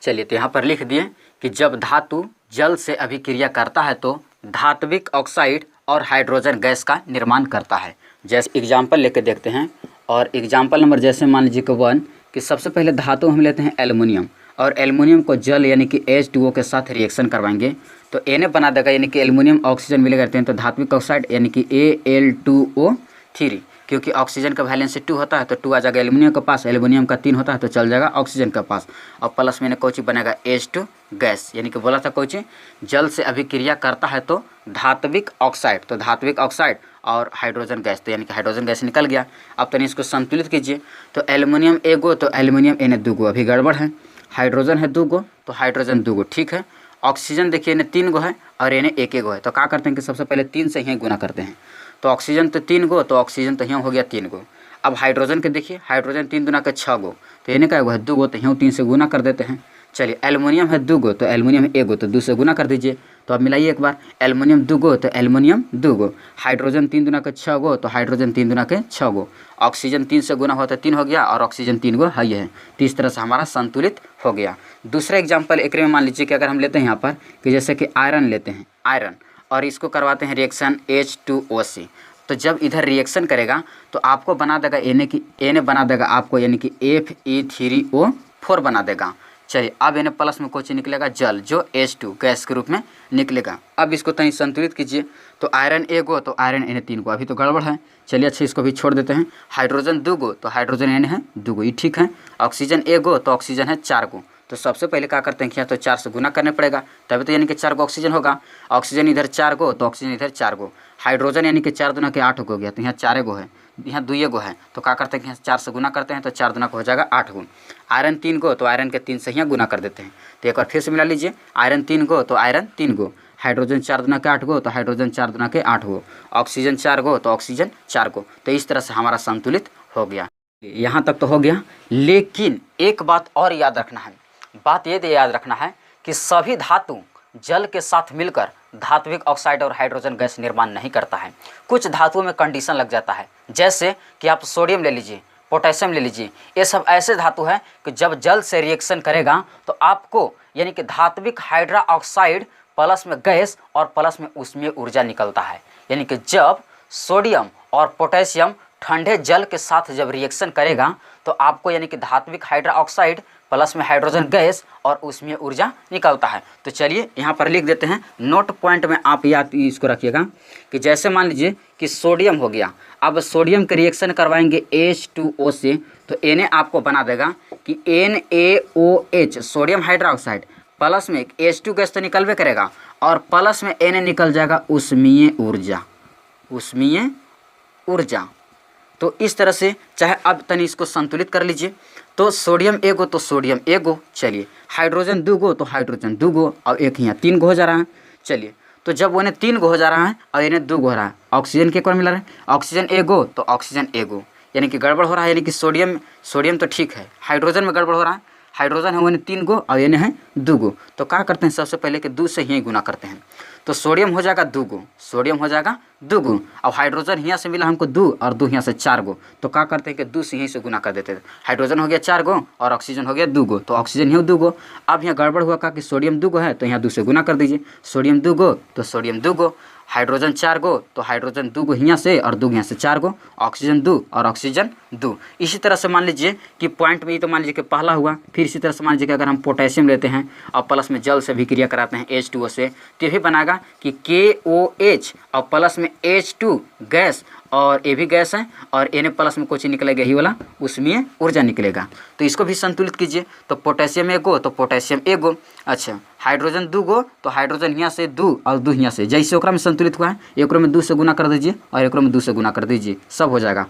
चलिए तो यहाँ पर लिख दिए कि जब धातु जल से अभिक्रिया करता है तो धात्विक ऑक्साइड और हाइड्रोजन गैस का निर्माण करता है। जैसे एग्जाम्पल लेकर देखते हैं, और एग्जाम्पल नंबर जैसे मान लीजिए कि 1 कि सबसे पहले धातु हम लेते हैं एल्युमिनियम और एल्युमिनियम को जल यानी कि H2O के साथ रिएक्शन करवाएंगे तो इन्हें बना देगा यानी कि एल्युमिनियम ऑक्सीजन मिले करते हैं तो धात्विक ऑक्साइड यानी कि Al2O3, क्योंकि ऑक्सीजन का वैलेंस 2 होता है तो 2 आ जाएगा एल्युमिनियम के पास, एल्युमिनियम का 3 होता है तो चल जाएगा ऑक्सीजन के पास और प्लस में कोची बनेगा H2 गैस, यानी कि बोला था कोची जल से अभिक्रिया करता है तो धात्विक ऑक्साइड, तो धात्विक ऑक्साइड और हाइड्रोजन गैस, तो यानी कि हाइड्रोजन गैस निकल गया। अब तो इसको संतुलित कीजिए तो एल्युमिनियम एगो तो एल्युमिनियम इन्हें 2 गो, अभी गड़बड़ है, हाइड्रोजन है 2 गो तो हाइड्रोजन 2 गो, ठीक है, ऑक्सीजन देखिए इन्हें 3 गो है और इन्हें 1 गो है तो क्या करते हैं कि सबसे पहले 3 से ही गुना करते हैं तो ऑक्सीजन तो 3 गो तो ऑक्सीजन तो यहाँ हो गया 3 गो। अब हाइड्रोजन के देखिए, हाइड्रोजन 3 दूना के 6 गो तो इन्हें क्या है 2 गो तो यहाँ 3 से गुना कर देते हैं। चलिए एल्युमिनियम है 2 गो तो एल्युमिनियम है 1 गो तो 2 से गुना कर दीजिए। तो अब मिलाइए एक बार, एल्युमिनियम 2 गो तो एल्युमिनियम 2 गो, हाइड्रोजन 3 दूना के 6 गो तो हाइड्रोजन 3 दूना के 6 गो, ऑक्सीजन 3 से गुना हुआ तो 3 हो गया और ऑक्सीजन 3 गो है ये है। तो इस तरह से हमारा संतुलित हो गया। दूसरा एग्जाम्पल एक में मान लीजिए कि अगर हम लेते हैं यहाँ पर कि जैसे कि आयरन लेते हैं, आयरन और इसको करवाते हैं रिएक्शन H2O से, तो जब इधर रिएक्शन करेगा तो आपको बना देगा इन्हें बना देगा आपको यानी कि Fe3O4 बना देगा। चलिए अब इन्हें प्लस में कुछ निकलेगा जल जो H2 गैस के रूप में निकलेगा। अब इसको कहीं संतुलित कीजिए तो आयरन 1 गो तो आयरन इन्हें 3 गो, अभी तो गड़बड़ है, चलिए अच्छा इसको भी छोड़ देते हैं। हाइड्रोजन 2 गो तो हाइड्रोजन इन्हें है 2 गो, ये ठीक है, ऑक्सीजन 1 गो तो ऑक्सीजन है 4 गो। तो सबसे पहले क्या करते हैं कि तो 4 से गुना करने पड़ेगा तभी तो यानी कि 4 गो ऑक्सीजन होगा, ऑक्सीजन इधर 4 गो तो ऑक्सीजन इधर 4 गो, हाइड्रोजन यानी कि 4 दूना के 8 गो हो गया तो यहाँ 4 गो है, यहाँ 2 गो है तो क्या करते हैं कि यहाँ 4 से गुना करते हैं तो 4 दूना को हो जाएगा 8 गो। आयरन 3 गो तो आयरन के 3 से यहाँ गुना कर देते हैं। तो एक बार फिर से मिला लीजिए, आयरन 3 गो तो आयरन 3 गो, हाइड्रोजन 4 दूना के 8 गो तो हाइड्रोजन 4 दूना के 8 गो, ऑक्सीजन 4 गो तो ऑक्सीजन 4 गो। तो इस तरह से हमारा संतुलित हो गया। यहाँ तक तो हो गया, लेकिन एक बात और याद रखना है, बात ये याद रखना है कि सभी धातु जल के साथ मिलकर धात्विक ऑक्साइड और हाइड्रोजन गैस निर्माण नहीं करता है। कुछ धातुओं में कंडीशन लग जाता है, जैसे कि आप सोडियम ले लीजिए, पोटेशियम ले लीजिए, ये सब ऐसे धातु हैं कि जब जल से रिएक्शन करेगा तो आपको यानी कि धात्विक हाइड्रा ऑक्साइड प्लस में गैस और प्लस में उसमें ऊर्जा निकलता है। यानी कि जब सोडियम और पोटेशियम ठंडे जल के साथ जब रिएक्शन करेगा तो आपको यानी कि धात्विक हाइड्रा ऑक्साइड प्लस में हाइड्रोजन गैस और उसमें ऊर्जा निकलता है। तो चलिए यहाँ पर लिख देते हैं, नोट पॉइंट में आप याद इसको रखिएगा कि जैसे मान लीजिए कि सोडियम हो गया, अब सोडियम के रिएक्शन करवाएंगे H2O से, तो Na आपको बना देगा कि NaOH सोडियम हाइड्रोक्साइड, प्लस में H2 गैस तो निकलवे करेगा और प्लस में Na निकल जाएगा उष्मीय ऊर्जा, उष्मीय ऊर्जा। तो इस तरह से चाहे अब तनी इसको संतुलित कर लीजिए, तो सोडियम एगो तो सोडियम एगो, चलिए हाइड्रोजन दूगो तो हाइड्रोजन दूगो, और एक यहाँ 3 गो हो जा रहा है। चलिए तो जब उन्हें 3 गो हो जा रहा है और इन्हें 2 गो हो रहा है, ऑक्सीजन के कौन मिला रहा है, ऑक्सीजन एगो तो ऑक्सीजन एगो, यानी कि गड़बड़ हो रहा है, यानी कि सोडियम तो ठीक है, हाइड्रोजन में गड़बड़ हो रहा है, हाइड्रोजन है उन्हें 3 गो और इन्हें है 2 गो। तो क्या करते हैं, सबसे पहले कि 2 से ही गुना करते हैं, तो सोडियम हो जाएगा 2 गो, सोडियम हो जाएगा 2 गो, अब हाइड्रोजन यहाँ से मिला हमको 2 और 2 यहाँ से 4 गो, तो क्या करते हैं कि 2 से यहीं से गुना कर देते हैं, हाइड्रोजन हो गया 4 गो और ऑक्सीजन हो गया 2 गो, तो ऑक्सीजन यहाँ 2 गो। अब यहाँ गड़बड़ हुआ का कि सोडियम 2 गो है तो यहाँ 2 से गुना कर दीजिए, सोडियम 2 गो तो सोडियम 2 गो, हाइड्रोजन 4 गो तो हाइड्रोजन 2 गो यहाँ से और 2 यहाँ से 4 गो, ऑक्सीजन 2 और ऑक्सीजन 2। इसी तरह से मान लीजिए कि पॉइंट में ही तो मान लीजिए कि पहला हुआ, फिर इसी तरह से मान लीजिए कि अगर हम पोटेशियम लेते हैं और प्लस में जल से भी क्रिया कराते हैं H2O से, तो ये भी बनाएगा कि KOH और प्लस में H2 गैस और ये भी गैस है और Na प्लस में कुछ निकलेगा यही वाला उसमें ऊर्जा निकलेगा। तो इसको भी संतुलित कीजिए, तो पोटेशियम एगो तो पोटेशियम एगो, अच्छा हाइड्रोजन 2 गो तो हाइड्रोजन यहाँ से 2 और 2 यहाँ से, जैसे ओकरा में संतुलित हुआ है एक में 2 से गुना कर दीजिए और एक में 2 से गुना कर दीजिए, सब हो जाएगा।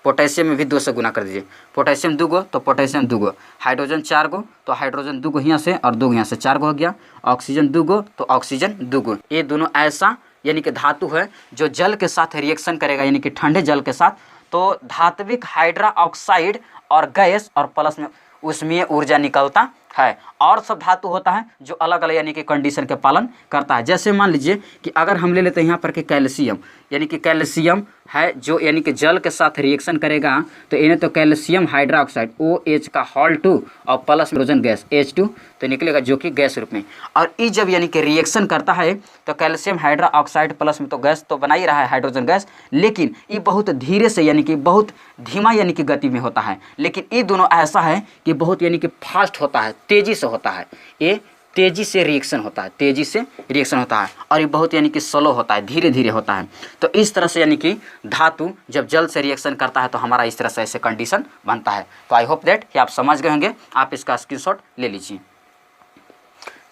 पोटेशियम में भी 2 से गुना कर दीजिए, पोटेशियम 2 गो तो पोटेशियम 2 गो, हाइड्रोजन 4 गो तो हाइड्रोजन 2 गो यहाँ से और 2 यहाँ से 4 गो हो गया, ऑक्सीजन 2 गो तो ऑक्सीजन 2 गो। ये दोनों ऐसा यानी कि धातु है जो जल के साथ रिएक्शन करेगा, यानी कि ठंडे जल के साथ, तो धात्विक हाइड्रा ऑक्साइड और गैस और प्लस में उसमें ऊर्जा निकलता है। और सब धातु होता है जो अलग अलग यानी कि कंडीशन के पालन करता है। जैसे मान लीजिए कि अगर हम ले लेते हैं यहाँ पर कि कैल्शियम, यानी कि कैल्शियम है जो यानी कि जल के साथ रिएक्शन करेगा, तो इन्हें तो कैल्शियम हाइड्रोक्साइड OH का हॉल 2 और प्लस हाइड्रोजन गैस H2 तो निकलेगा जो कि गैस रूप में। और ई जब यानी कि रिएक्शन करता है तो कैल्शियम हाइड्रोक्साइड प्लस में तो गैस तो बना ही रहा है हाइड्रोजन गैस, लेकिन ये बहुत धीरे से यानी कि बहुत धीमा यानी कि गति में होता है। लेकिन ये दोनों ऐसा है कि बहुत यानी कि फास्ट होता है, तेज़ी से होता है, ये तेज़ी से रिएक्शन होता है, तेज़ी से रिएक्शन होता है, और ये बहुत यानी कि स्लो होता है, धीरे धीरे होता है। तो इस तरह से यानी कि धातु जब जल से रिएक्शन करता है तो हमारा इस तरह से ऐसे कंडीशन बनता है। तो आई होप दैट कि आप समझ गए होंगे, आप इसका स्क्रीनशॉट ले लीजिए।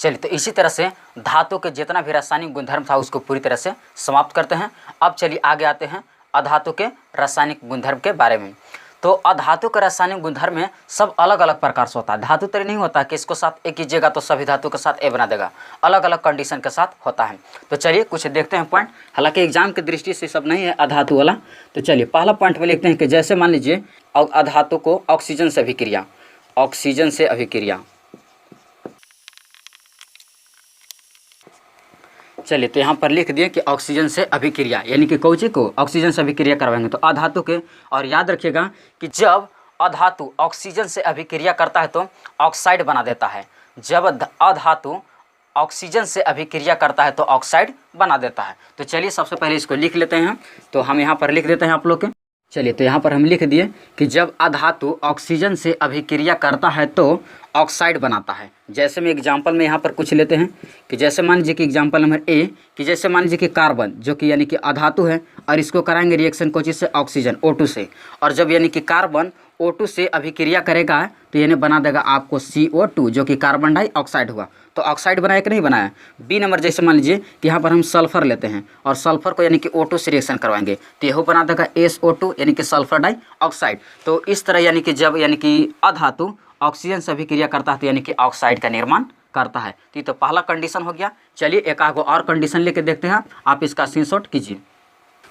चलिए तो इसी तरह से धातु के जितना भी रासायनिक गुणधर्म था उसको पूरी तरह से समाप्त करते हैं। अब चलिए आगे आते हैं अधातु के रासायनिक गुणधर्म के बारे में। तो अधातु का रासायनिक गुणधर्म में सब अलग अलग प्रकार से होता है। धातु तरह नहीं होता कि इसको साथ ए कीजिएगा तो सभी धातु के साथ ए बना देगा, अलग अलग कंडीशन के साथ होता है। तो चलिए कुछ देखते हैं पॉइंट, हालांकि एग्जाम की दृष्टि से सब नहीं है अधातु वाला। तो चलिए पहला पॉइंट में लिखते हैं कि जैसे मान लीजिए अधातु को ऑक्सीजन से अभिक्रिया, ऑक्सीजन से अभिक्रिया, चलिए तो यहाँ पर लिख दिए कि ऑक्सीजन से अभिक्रिया, यानी कि कौची को ऑक्सीजन से अभिक्रिया करवाएंगे तो अधातु के। और याद रखिएगा कि जब अधातु ऑक्सीजन से अभिक्रिया करता है तो ऑक्साइड बना देता है, जब अधातु ऑक्सीजन से अभिक्रिया करता है तो ऑक्साइड बना देता है। तो चलिए सबसे पहले इसको लिख लेते हैं, तो हम यहाँ पर लिख देते हैं आप लोग के। चलिए तो यहाँ पर हम लिख दिए कि जब अधातु ऑक्सीजन से अभिक्रिया करता है तो ऑक्साइड बनाता है। जैसे में एग्जांपल में यहाँ पर कुछ लेते हैं कि जैसे मान लीजिए कि एग्जांपल नंबर ए कि जैसे मान लीजिए कि कार्बन जो कि यानी कि अधातु है और इसको कराएंगे रिएक्शन कोची से, ऑक्सीजन O2 से, और जब यानी कि कार्बन O2 से अभिक्रिया करेगा तो यानी बना देगा आपको CO2 जो कि कार्बन डाइऑक्साइड हुआ। तो ऑक्साइड बनाया कि नहीं बनाया। बी नंबर जैसे मान लीजिए कि यहाँ पर हम सल्फर लेते हैं और सल्फर को यानी कि O2 से रिएक्शन करवाएंगे तो यह बना देगा SO2 यानी कि सल्फर डाइऑक्साइड। तो इस तरह यानी कि जब यानी कि अधातु ऑक्सीजन से अभिक्रिया करता है तो यानी कि ऑक्साइड का निर्माण करता है। तो ये तो पहला कंडीशन हो गया। चलिए एक आगो और कंडीशन लेके देखते हैं, आप इसका स्क्रीनशॉट कीजिए।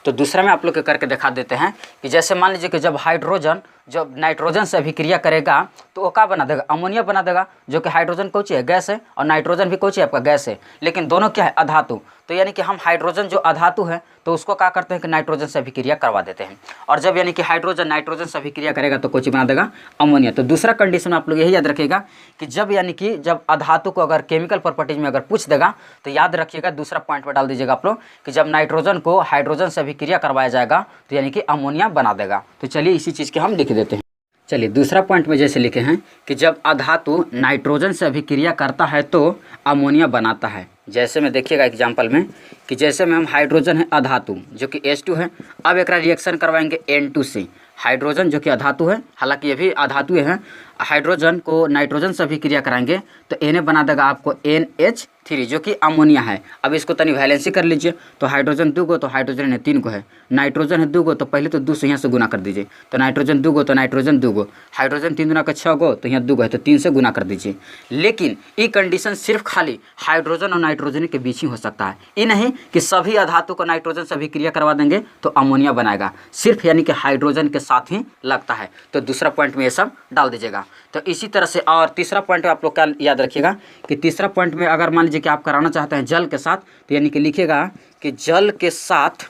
तो दूसरा में आप लोग के करके दिखा देते हैं कि जैसे मान लीजिए कि जब हाइड्रोजन जब नाइट्रोजन से अभिक्रिया करेगा तो वो क्या बना देगा, अमोनिया बना देगा, जो कि हाइड्रोजन कौची है, गैस है, और नाइट्रोजन भी कौची है, आपका गैस है, लेकिन दोनों क्या है, अधातु। तो यानी कि हम हाइड्रोजन जो अधातु है तो उसको क्या करते हैं कि नाइट्रोजन से अभिक्रिया करवा देते हैं, और जब यानी कि हाइड्रोजन नाइट्रोजन से अभिक्रिया करेगा तो कौची बना देगा, अमोनिया। तो दूसरा कंडीशन आप लोग यही याद रखिएगा कि जब यानी कि जब अधातु को अगर केमिकल प्रॉपर्टीज में अगर पूछ देगा तो याद रखिएगा दूसरा पॉइंट पर डाल दीजिएगा आप लोग कि जब नाइट्रोजन को हाइड्रोजन से अभिक्रिया करवाया जाएगा तो यानी कि अमोनिया बना देगा। तो चलिए इसी चीज़ के हम लिख देते हैं। चलिए दूसरा पॉइंट में जैसे लिखे हैं कि जब अधातु नाइट्रोजन से अभिक्रिया करता है तो अमोनिया बनाता है। जैसे में देखिएगा एग्जाम्पल में कि जैसे में हम हाइड्रोजन है अधातु जो कि H2 है, अब एक रिएक्शन करवाएंगे N2 से। हाइड्रोजन जो कि अधातु है, हालांकि ये भी अधातु है, हाइड्रोजन को नाइट्रोजन से अभिक्रिया कराएंगे तो Na बना देगा आपको NH3 जो कि अमोनिया है। अब इसको तनी वैलेंसी कर लीजिए, तो हाइड्रोजन 2 गो तो हाइड्रोजन है 3 गो है, नाइट्रोजन है 2 गो तो पहले तो 2 से यहाँ से गुना कर दीजिए, तो नाइट्रोजन 2 गो तो नाइट्रोजन 2 गो, हाइड्रोजन 3 गुना का 6 गो तो यहाँ 2 गो है तो 3 से गुना कर दीजिए। लेकिन ये कंडीशन सिर्फ खाली हाइड्रोजन और नाइट्रोजन के बीच ही हो सकता है, ये नहीं कि सभी अधातु को नाइट्रोजन से अभिक्रिया करवा देंगे तो अमोनिया बनाएगा, सिर्फ यानी कि हाइड्रोजन के साथ ही लगता है। तो दूसरा पॉइंट में ये सब डाल दीजिएगा। तो इसी तरह से और तीसरा पॉइंट आप लोग क्या याद रखिएगा कि तीसरा पॉइंट में अगर मान लीजिए कि आप कराना चाहते हैं जल के साथ, तो यानी कि लिखिएगा कि जल के साथ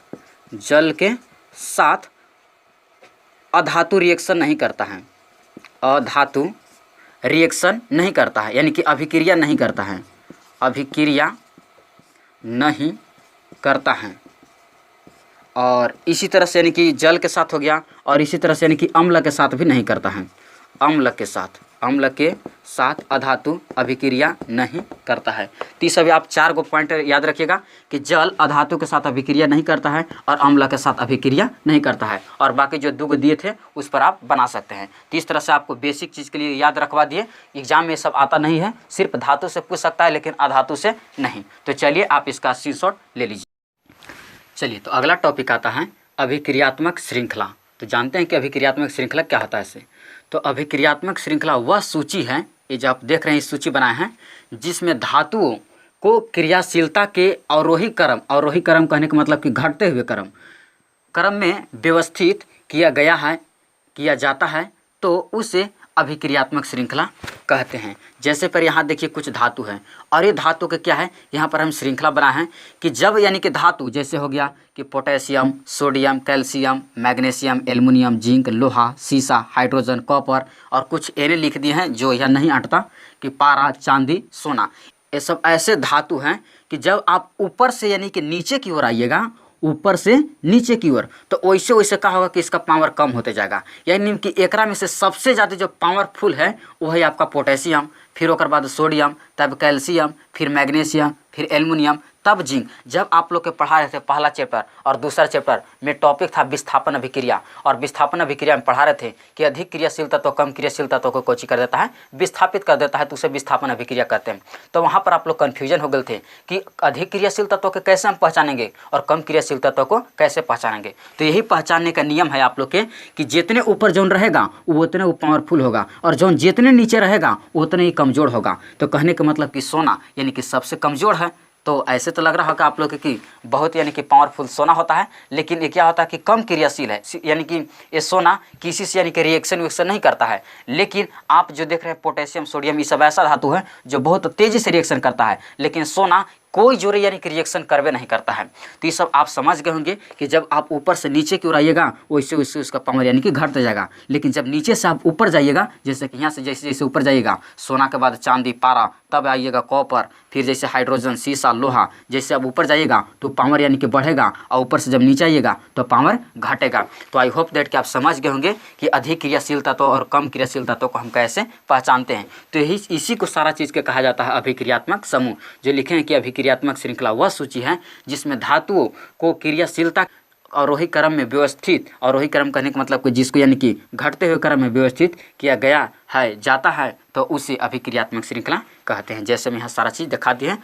अधातु रिएक्शन नहीं करता है, अधातु रिएक्शन नहीं करता है, यानी कि अभिक्रिया नहीं करता है, अभिक्रिया नहीं करता है। और इसी तरह से यानी कि जल के साथ हो गया, और इसी तरह से यानी कि अम्ल के साथ भी नहीं करता है, अम्ल के साथ अधातु अभिक्रिया नहीं करता है। तो ये सभी आप 4 गो पॉइंट याद रखिएगा कि जल अधातु के साथ अभिक्रिया नहीं करता है और अम्ल के साथ अभिक्रिया नहीं करता है, और बाकी जो 2 गो दिए थे उस पर आप बना सकते हैं। तो इस तरह से आपको बेसिक चीज़ के लिए याद रखवा दिए। एग्जाम में ये सब आता नहीं है, सिर्फ धातु से पूछ सकता है लेकिन अधातु से नहीं। तो चलिए आप इसका स्क्रीनशॉट ले लीजिए। चलिए तो अगला टॉपिक आता है अभिक्रियात्मक श्रृंखला। तो जानते हैं कि अभिक्रियात्मक श्रृंखला क्या होता है इसे। तो अभिक्रियात्मक श्रृंखला वह सूची है, ये जो आप देख रहे हैं इस सूची बनाए हैं, जिसमें धातुओं को क्रियाशीलता के अवरोही क्रम कहने का मतलब कि घटते हुए क्रम में व्यवस्थित किया जाता है, तो उसे अभिक्रियात्मक श्रृंखला कहते हैं। जैसे पर यहाँ देखिए कुछ धातु है, और ये धातु के क्या है, यहाँ पर हम श्रृंखला बनाए हैं कि जब यानी कि धातु जैसे हो गया कि potassium, sodium, calcium, magnesium, aluminium, zinc, लोहा, सीसा, हाइड्रोजन, कॉपर, और कुछ एने लिख दिए हैं जो यह नहीं अटता कि पारा, चांदी, सोना। ये सब ऐसे धातु हैं कि जब आप ऊपर से यानी कि नीचे की ओर आइएगा, ऊपर से नीचे की ओर, तो वैसे वैसे क्या होगा कि इसका पावर कम होते जाएगा। यानी कि एकरा में से सबसे ज़्यादा जो पावरफुल है वो है आपका पोटेशियम, फिर ओकर बाद सोडियम, तब कैल्शियम, फिर मैग्नीशियम, फिर एल्युमिनियम, तब जिंक। जब आप लोग के पढ़ा रहे थे पहला चैप्टर और दूसरा चैप्टर में टॉपिक था विस्थापन अभिक्रिया, और विस्थापन अभिक्रिया में पढ़ा रहे थे कि अधिक क्रियाशील तत्व कम क्रियाशील तत्व को कोची कर देता है, विस्थापित कर देता है, तो उसे विस्थापन अभिक्रिया कहते हैं। तो वहाँ पर आप लोग कन्फ्यूजन हो गए थे कि अधिक क्रियाशील तत्व को कैसे हम पहचानेंगे और कम क्रियाशील तत्व को कैसे पहचानेंगे। तो यही पहचानने का नियम है आप लोग के कि जितने ऊपर जोन रहेगा वो उतने वो पावरफुल होगा, और जोन जितने नीचे रहेगा उतने ही कमज़ोर होगा। तो कहने का मतलब कि सोना यानी कि सबसे कमज़ोर है। तो ऐसे तो लग रहा होगा आप लोग कि बहुत यानी कि पावरफुल सोना होता है, लेकिन ये क्या होता है कि कम क्रियाशील है, यानी कि ये सोना किसी से यानी कि रिएक्शन नहीं करता है। लेकिन आप जो देख रहे हैं पोटेशियम, सोडियम, ये सब ऐसा धातु है जो बहुत तेज़ी से रिएक्शन करता है, लेकिन सोना कोई जोरे यानी कि रिएक्शन करवे नहीं करता है। तो ये सब आप समझ गए होंगे कि जब आप ऊपर से नीचे की ओर आइएगा वैसे वैसे उसका पावर यानी कि घटता जाएगा, लेकिन जब नीचे से आप ऊपर जाइएगा, जैसे कि यहाँ से जैसे जैसे ऊपर जाइएगा, सोना के बाद चांदी, पारा, तब आइएगा कॉपर, फिर जैसे हाइड्रोजन, सीसा, लोहा, जैसे आप ऊपर जाइएगा तो पावर यानी कि बढ़ेगा, और ऊपर से जब नीचे आइएगा तो पावर घटेगा। तो आई होप दैट कि आप समझ गए होंगे कि अधिक क्रियाशील तत्व और कम क्रियाशील तत्व को हम कैसे पहचानते हैं। तो यही इसी को सारा चीज़ के कहा जाता है अभिक्रियात्मक समूह। जो लिखे हैं कि अभिक्रियात्मक श्रृंखला वह सूची है जिसमें धातुओं को क्रियाशीलता अवरोही क्रम में व्यवस्थित, अवरोही क्रम कहने का मतलब कि जिसको यानी कि घटते हुए क्रम में व्यवस्थित किया गया है जाता है, तो उसे अभिक्रियात्मक श्रृंखला कहते हैं। जैसे हम यहाँ सारा चीज़ दिखा दिए हैं।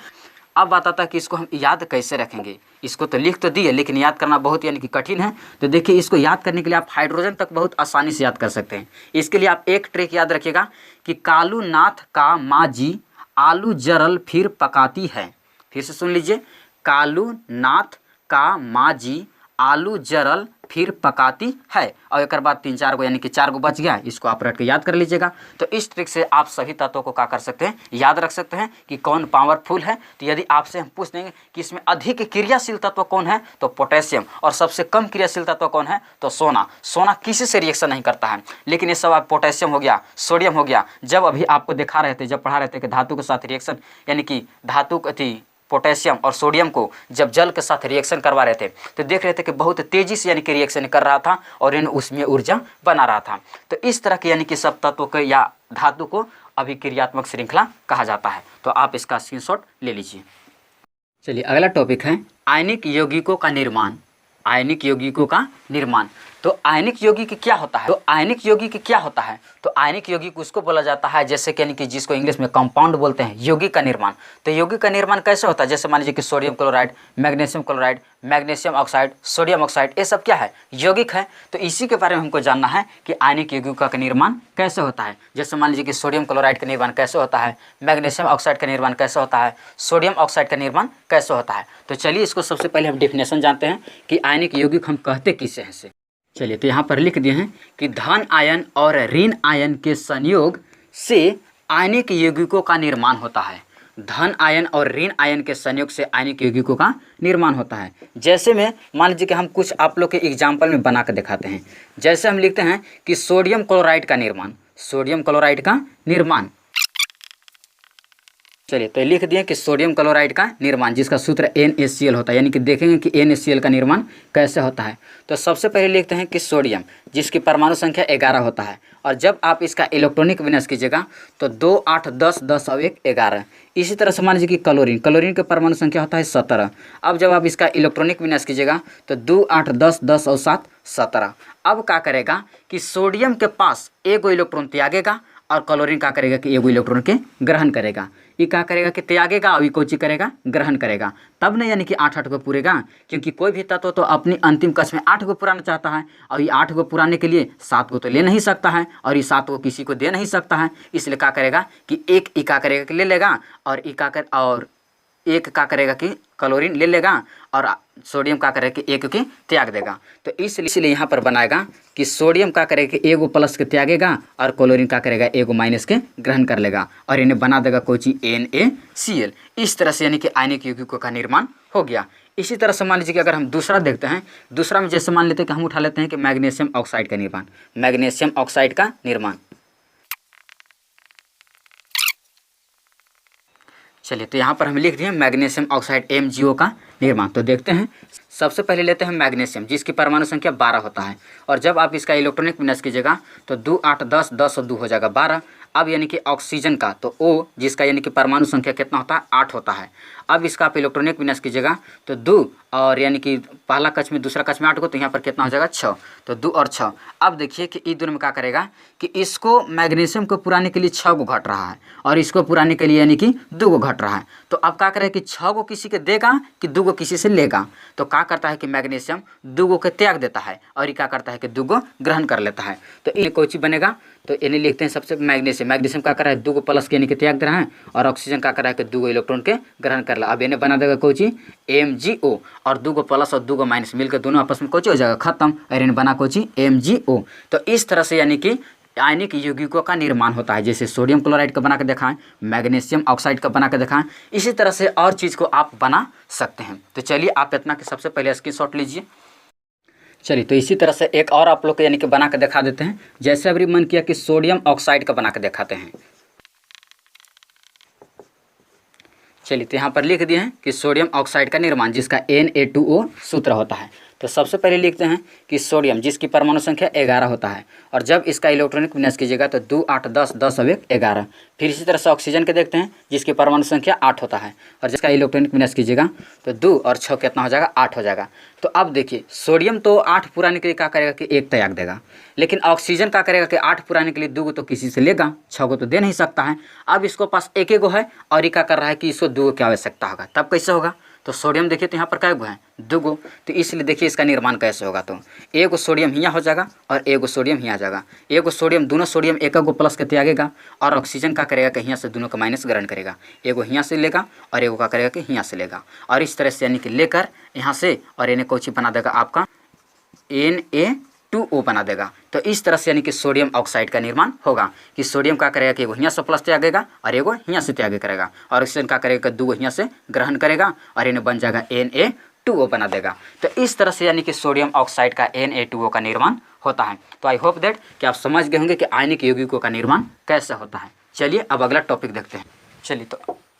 अब बात आता है कि इसको हम याद कैसे रखेंगे। इसको तो लिख तो दिए लेकिन याद करना बहुत यानी कि कठिन है। तो देखिए इसको याद करने के लिए आप हाइड्रोजन तक बहुत आसानी से याद कर सकते हैं। इसके लिए आप एक ट्रिक याद रखिएगा कि कालू नाथ का माँ जी आलू जरल फिर पकाती है। फिर से सुन लीजिए, कालू नाथ का माँ जी आलू जरल फिर पकाती है, और एक बाद 3-4 गो यानी कि 4 गो बच गया, इसको आप रट के याद कर लीजिएगा। तो इस ट्रिक से आप सभी तत्वों को क्या कर सकते हैं, याद रख सकते हैं कि कौन पावरफुल है। तो यदि आपसे हम पूछ देंगे कि इसमें अधिक क्रियाशील तत्व कौन है, तो पोटेशियम, और सबसे कम क्रियाशील तत्व कौन है, तो सोना। सोना किसी से रिएक्शन नहीं करता है, लेकिन ये सब आप पोटेशियम हो गया, सोडियम हो गया, जब अभी आपको दिखा रहे थे, जब पढ़ा रहे थे कि धातु के साथ रिएक्शन यानी कि धातु थी पोटेशियम और सोडियम को जब जल के साथ रिएक्शन करवा रहे थे तो देख रहे थे कि बहुत तेज़ी से यानी कि रिएक्शन कर रहा था और यानी उसमें ऊर्जा बना रहा था। तो इस तरह के यानी कि सब तत्वों को या धातु को अभिक्रियात्मक श्रृंखला कहा जाता है। तो आप इसका स्क्रीनशॉट ले लीजिए। चलिए अगला टॉपिक है आयनिक यौगिकों का निर्माण। आयनिक यौगिकों का निर्माण। तो आयनिक यौगिक क्या होता है? तो आयनिक यौगिक उसको बोला जाता है जैसे कि यानी कि जिसको इंग्लिश में कंपाउंड बोलते हैं, यौगिक का निर्माण। तो यौगिक का निर्माण कैसे होता है? जैसे मान लीजिए कि sodium chloride, magnesium oxide, sodium oxide, ये सब क्या है? यौगिक है। तो इसी के बारे में हमको जानना है कि आयनिक यौगिकों का निर्माण कैसे होता है। जैसे मान लीजिए कि सोडियम क्लोराइड का निर्माण कैसे होता है, मैग्नीशियम ऑक्साइड का निर्माण कैसे होता है, सोडियम ऑक्साइड का निर्माण कैसे होता है। तो चलिए इसको सबसे पहले हम डेफिनेशन जानते हैं कि आयनिक यौगिक हम कहते किसे हैं से। चलिए तो यहाँ पर लिख दिए हैं कि धन आयन और ऋण आयन के संयोग से आयनिक यौगिकों का निर्माण होता है। धन आयन और ऋण आयन के संयोग से आयनिक यौगिकों का निर्माण होता है। जैसे में मान लीजिए कि हम कुछ आप लोग के एग्जाम्पल में बना कर दिखाते हैं। जैसे हम लिखते हैं कि सोडियम क्लोराइड का निर्माण, सोडियम क्लोराइड का निर्माण। चलिए तो लिख दिए कि सोडियम क्लोराइड का निर्माण जिसका सूत्र NaCl होता है, यानी कि देखेंगे कि NaCl का निर्माण कैसे होता है। तो सबसे पहले लिखते हैं कि सोडियम जिसकी परमाणु संख्या 11 होता है और जब आप इसका इलेक्ट्रॉनिक विन्यास कीजिएगा तो 2 8 10 10 और 1 11। इसी तरह से मान लीजिए कि क्लोरीन के परमाणु संख्या होता है 17। अब जब आप इसका इलेक्ट्रॉनिक विन्यास कीजिएगा तो 2 8 10 10 और 7 17। अब क्या करेगा कि सोडियम के पास एगो इलेक्ट्रॉन त्यागेगा और क्लोरीन क्या करेगा कि एगो इलेक्ट्रॉन के ग्रहण करेगा। ये क्या करेगा कि त्यागेगा और ये कोची करेगा, ग्रहण करेगा। तब नहीं यानी कि 8 8 को पूरेगा, क्योंकि कोई भी तत्व तो अपनी अंतिम कक्ष में 8 को पुराना चाहता है और ये 8 को पुराने के लिए 7 को तो ले नहीं सकता है और ये 7 को किसी को दे नहीं सकता है। इसलिए क्या करेगा कि एक ई क्या करेगा कि ले लेगा और ई का कर और एक क्या करेगा कि क्लोरीन ले लेगा और सोडियम क्या करेगा कि एक के त्याग देगा। तो इसलिए यहाँ पर बनाएगा कि सोडियम क्या करेगा कि एगो प्लस के त्यागेगा और क्लोरीन क्या करेगा एगो माइनस के ग्रहण कर लेगा और इन्हें बना देगा कोई चीज NaCl। इस तरह से यानी कि आयनिक यौगिकों का निर्माण हो गया। इसी तरह से मान लीजिए कि अगर हम दूसरा देखते हैं, दूसरा में जैसे मान लेते हैं कि हम उठा लेते हैं कि मैग्नीशियम ऑक्साइड का निर्माण। मैग्नीशियम ऑक्साइड का निर्माण। चलिए तो यहाँ पर हम लिख दिए मैग्नीशियम ऑक्साइड MgO का निर्माण। तो देखते हैं, सबसे पहले लेते हैं मैग्नीशियम जिसकी परमाणु संख्या 12 होता है और जब आप इसका इलेक्ट्रॉनिक विन्यास कीजिएगा तो 2 8 10 10 और 2 हो जाएगा 12। अब यानी कि ऑक्सीजन का तो O जिसका यानी कि परमाणु संख्या कितना होता है 8 होता है। अब इसका आप इलेक्ट्रॉनिक विन्यास कीजिएगा तो 2 और यानी कि पहला कक्ष में दूसरा कक्ष में 8 को, तो यहाँ पर कितना हो जाएगा 6। तो 2 और 6। अब देखिए कि इस दोनों में क्या करेगा कि इसको मैग्नीशियम को पुराने के लिए 6 को घट रहा है और इसको पुराने के लिए यानी कि 2 को घट रहा है। तो अब क्या करेगा कि 6 को किसी के देगा कि 2 को किसी से लेगा। तो क्या करता है कि मैग्नीशियम 2 को त्याग देता है और ये क्या करता है कि 2 को ग्रहण कर लेता है। तो ये कोई चीज बनेगा तो इन्हें लिखते हैं सबसे मैग्नीशियम क्या कर रहा है 2 को प्लस के यानी कि त्याग दे रहा है और ऑक्सीजन क्या कर रहा है कि 2 को इलेक्ट्रॉन के ग्रहण कर रहा है। अब इन्हें बना देगा कोई चीज MgO और 2 को प्लस और 2 को माइनस मिलकर दोनों आपस में कोई हो जाएगा खत्म और इन्हें बना कोई चीज MgO। तो इस तरह से यानी कि आयनिक यौगिकों का निर्माण होता है। जैसे सोडियम क्लोराइड का बना कर दिखाएं, मैग्नीशियम ऑक्साइड का बना कर दिखाएं, इसी तरह से और चीज़ को आप बना सकते हैं। तो चलिए आप इतना कि सबसे पहले स्क्रीनशॉट लीजिए। चलिए तो इसी तरह से एक और आप लोग को यानी कि बना कर दिखा देते हैं। जैसे अभी मन किया कि सोडियम ऑक्साइड का बना कर दिखाते हैं। चलिए तो यहाँ पर लिख दिए हैं कि सोडियम ऑक्साइड का निर्माण जिसका Na2O सूत्र होता है। तो सबसे पहले लिखते हैं कि सोडियम जिसकी परमाणु संख्या 11 होता है और जब इसका इलेक्ट्रॉनिक विन्यास कीजिएगा तो 2 8 10 10 और 1 11। फिर इसी तरह से ऑक्सीजन के देखते हैं जिसकी परमाणु संख्या 8 होता है और जिसका इलेक्ट्रॉनिक विन्यास कीजिएगा तो 2 और 6 कितना हो जाएगा 8 हो जाएगा। तो अब देखिए सोडियम तो 8 पुराने के लिए क्या करेगा कि 1 त्याग देगा, लेकिन ऑक्सीजन क्या करेगा कि 8 पुराने के लिए 2 को तो किसी से लेगा, 6 को तो दे नहीं सकता है। अब इसको पास एक गो है और ये क्या कर रहा है कि इसको 2 की आवश्यकता होगा, तब कैसे होगा। तो सोडियम देखिए तो यहाँ पर कै गो है 2 गो। तो इसलिए देखिए इसका निर्माण कैसे होगा। तो एगो सोडियम यहाँ हो जाएगा और एगो सोडियम यहाँ जाएगा। एगो सोडियम दोनों सोडियम एक गो प्लस के त्यागेगा और ऑक्सीजन का करेगा कि यहाँ से दोनों का माइनस ग्रहण करेगा। एगो यहाँ से लेगा और एगो का करेगा कि यहाँ से लेगा और इस तरह से यानी कि लेकर यहाँ से और इन्हें कोई बना देगा आपका Na2O बना देगा। तो इस तरह से यानी कि सोडियम ऑक्साइड का निर्माण होगा कि सोडियम का करेगा कि एगो यहाँ से प्लस त्यागेगा और एगो यहाँ से त्यागे करेगा और ऑक्सीजन का करेगा 2 यहाँ से ग्रहण करेगा और इन्हें बन जाएगा Na2O बना देगा। तो इस तरह से यानी कि सोडियम ऑक्साइड का Na2O का निर्माण होता है। तो आई होप दैट कि आप समझ गए होंगे कि आयनिक यौगिकों का निर्माण कैसे होता है। चलिए अब अगला टॉपिक देखते हैं।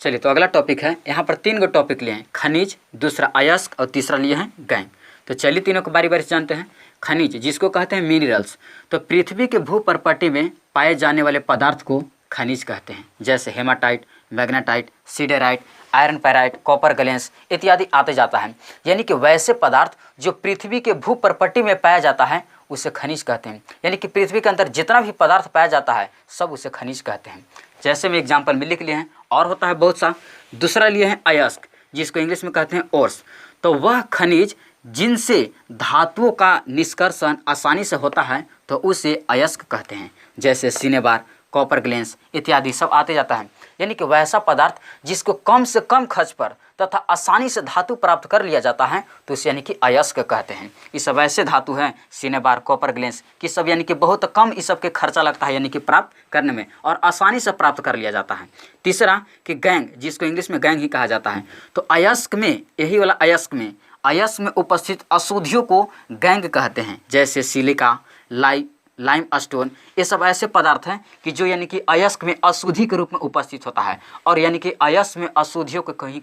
चलिए तो अगला टॉपिक है, यहाँ पर 3 गो टॉपिक लिए हैं, खनिज, दूसरा अयस्क और तीसरा लिए हैं गैंग। तो चलिए तीनों को बारी बारी से जानते हैं। खनिज जिसको कहते हैं मिनरल्स, तो पृथ्वी के भूपर्पटी में पाए जाने वाले पदार्थ को खनिज कहते हैं, जैसे haematite, magnetite, siderite, iron pyrite, copper glance इत्यादि आते जाता है। यानी कि वैसे पदार्थ जो पृथ्वी के भूपर्पटी में पाया जाता है उसे खनिज कहते हैं। यानी कि पृथ्वी के अंदर जितना भी पदार्थ पाया जाता है सब उसे खनिज कहते हैं। जैसे में एग्जाम्पल में लिख लिए हैं, और होता है बहुत सा। दूसरा लिए हैं अयस्क, जिसको इंग्लिश में कहते हैं ओर्स, तो वह खनिज जिनसे धातुओं का निष्कर्षण आसानी से होता है तो उसे अयस्क कहते हैं, जैसे सिनेबार, कॉपर ग्लेंस इत्यादि सब आते जाता है। यानी कि वैसा पदार्थ जिसको कम से कम खर्च पर तथा आसानी से धातु प्राप्त कर लिया जाता है तो इसे यानी कि अयस्क कहते हैं। ये सब ऐसे धातु हैं, सिनेबार, कॉपर ग्लेंस कि सब यानी कि बहुत कम इस सब के खर्चा लगता है यानी कि प्राप्त करने में, और आसानी से प्राप्त कर लिया जाता है। तीसरा कि गैंग, जिसको इंग्लिश में गैंग ही कहा जाता है, तो अयस्क में, यही वाला अयस्क में उपस्थित अशुद्धियों को गैंग कहते हैं, जैसे सिलिका, लाइम स्टोन, ये सब ऐसे पदार्थ हैं कि जो यानी कि अयस्क में अशुद्धि के रूप में उपस्थित होता है, और यानी कि अयस्क में अशुद्धियों को कहीं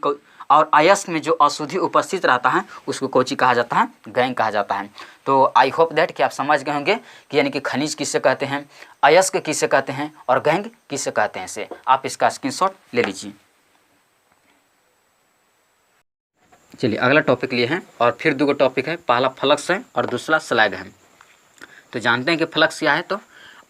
और अयस्क में जो अशुद्धि उपस्थित रहता है उसको कोची कहा जाता है, गैंग कहा जाता है। तो आई होप दैट कि आप समझ गए होंगे कि यानी कि खनिज किसे कहते हैं, अयस्क किसे कहते हैं और गैंग किसे कहते हैं। से आप इसका स्क्रीनशॉट ले लीजिए। चलिए अगला टॉपिक लिए हैं, और फिर 2 टॉपिक है, पहला फ्लक्स है और दूसरा स्लैग है। तो जानते हैं कि फ्लक्स क्या है, तो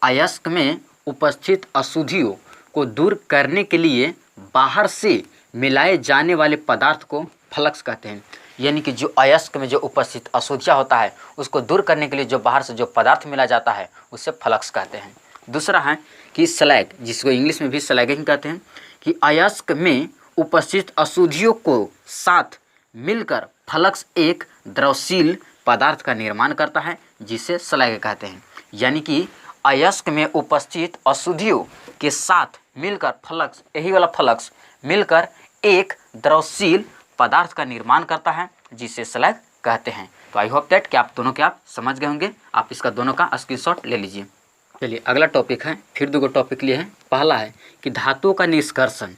अयस्क में उपस्थित अशुद्धियों को दूर करने के लिए बाहर से मिलाए जाने वाले पदार्थ को फ्लक्स कहते हैं। यानी कि जो अयस्क में जो उपस्थित अशुद्धियाँ होता है उसको दूर करने के लिए जो बाहर से जो पदार्थ मिला जाता है उसे फ्लक्स कहते हैं। दूसरा है कि स्लैग, जिसको इंग्लिश में भी स्लैगिंग कहते हैं, कि अयस्क में उपस्थित अशुद्धियों को साथ मिलकर फ्लक्स एक द्रवशील पदार्थ का निर्माण करता है, जिसे स्लैग कहते हैं। यानी कि अयस्क में उपस्थित अशुद्धियों के साथ मिलकर फ्लक्स, यही वाला फ्लक्स मिलकर एक द्रवशील पदार्थ का निर्माण करता है, जिसे स्लैग कहते हैं। तो आई होप दैट कि आप दोनों के आप समझ गए होंगे। आप इसका दोनों का स्क्रीनशॉट ले लीजिए। चलिए अगला टॉपिक है, फिर 2 टॉपिक लिए हैं। पहला है कि धातुओं का निष्कर्षण,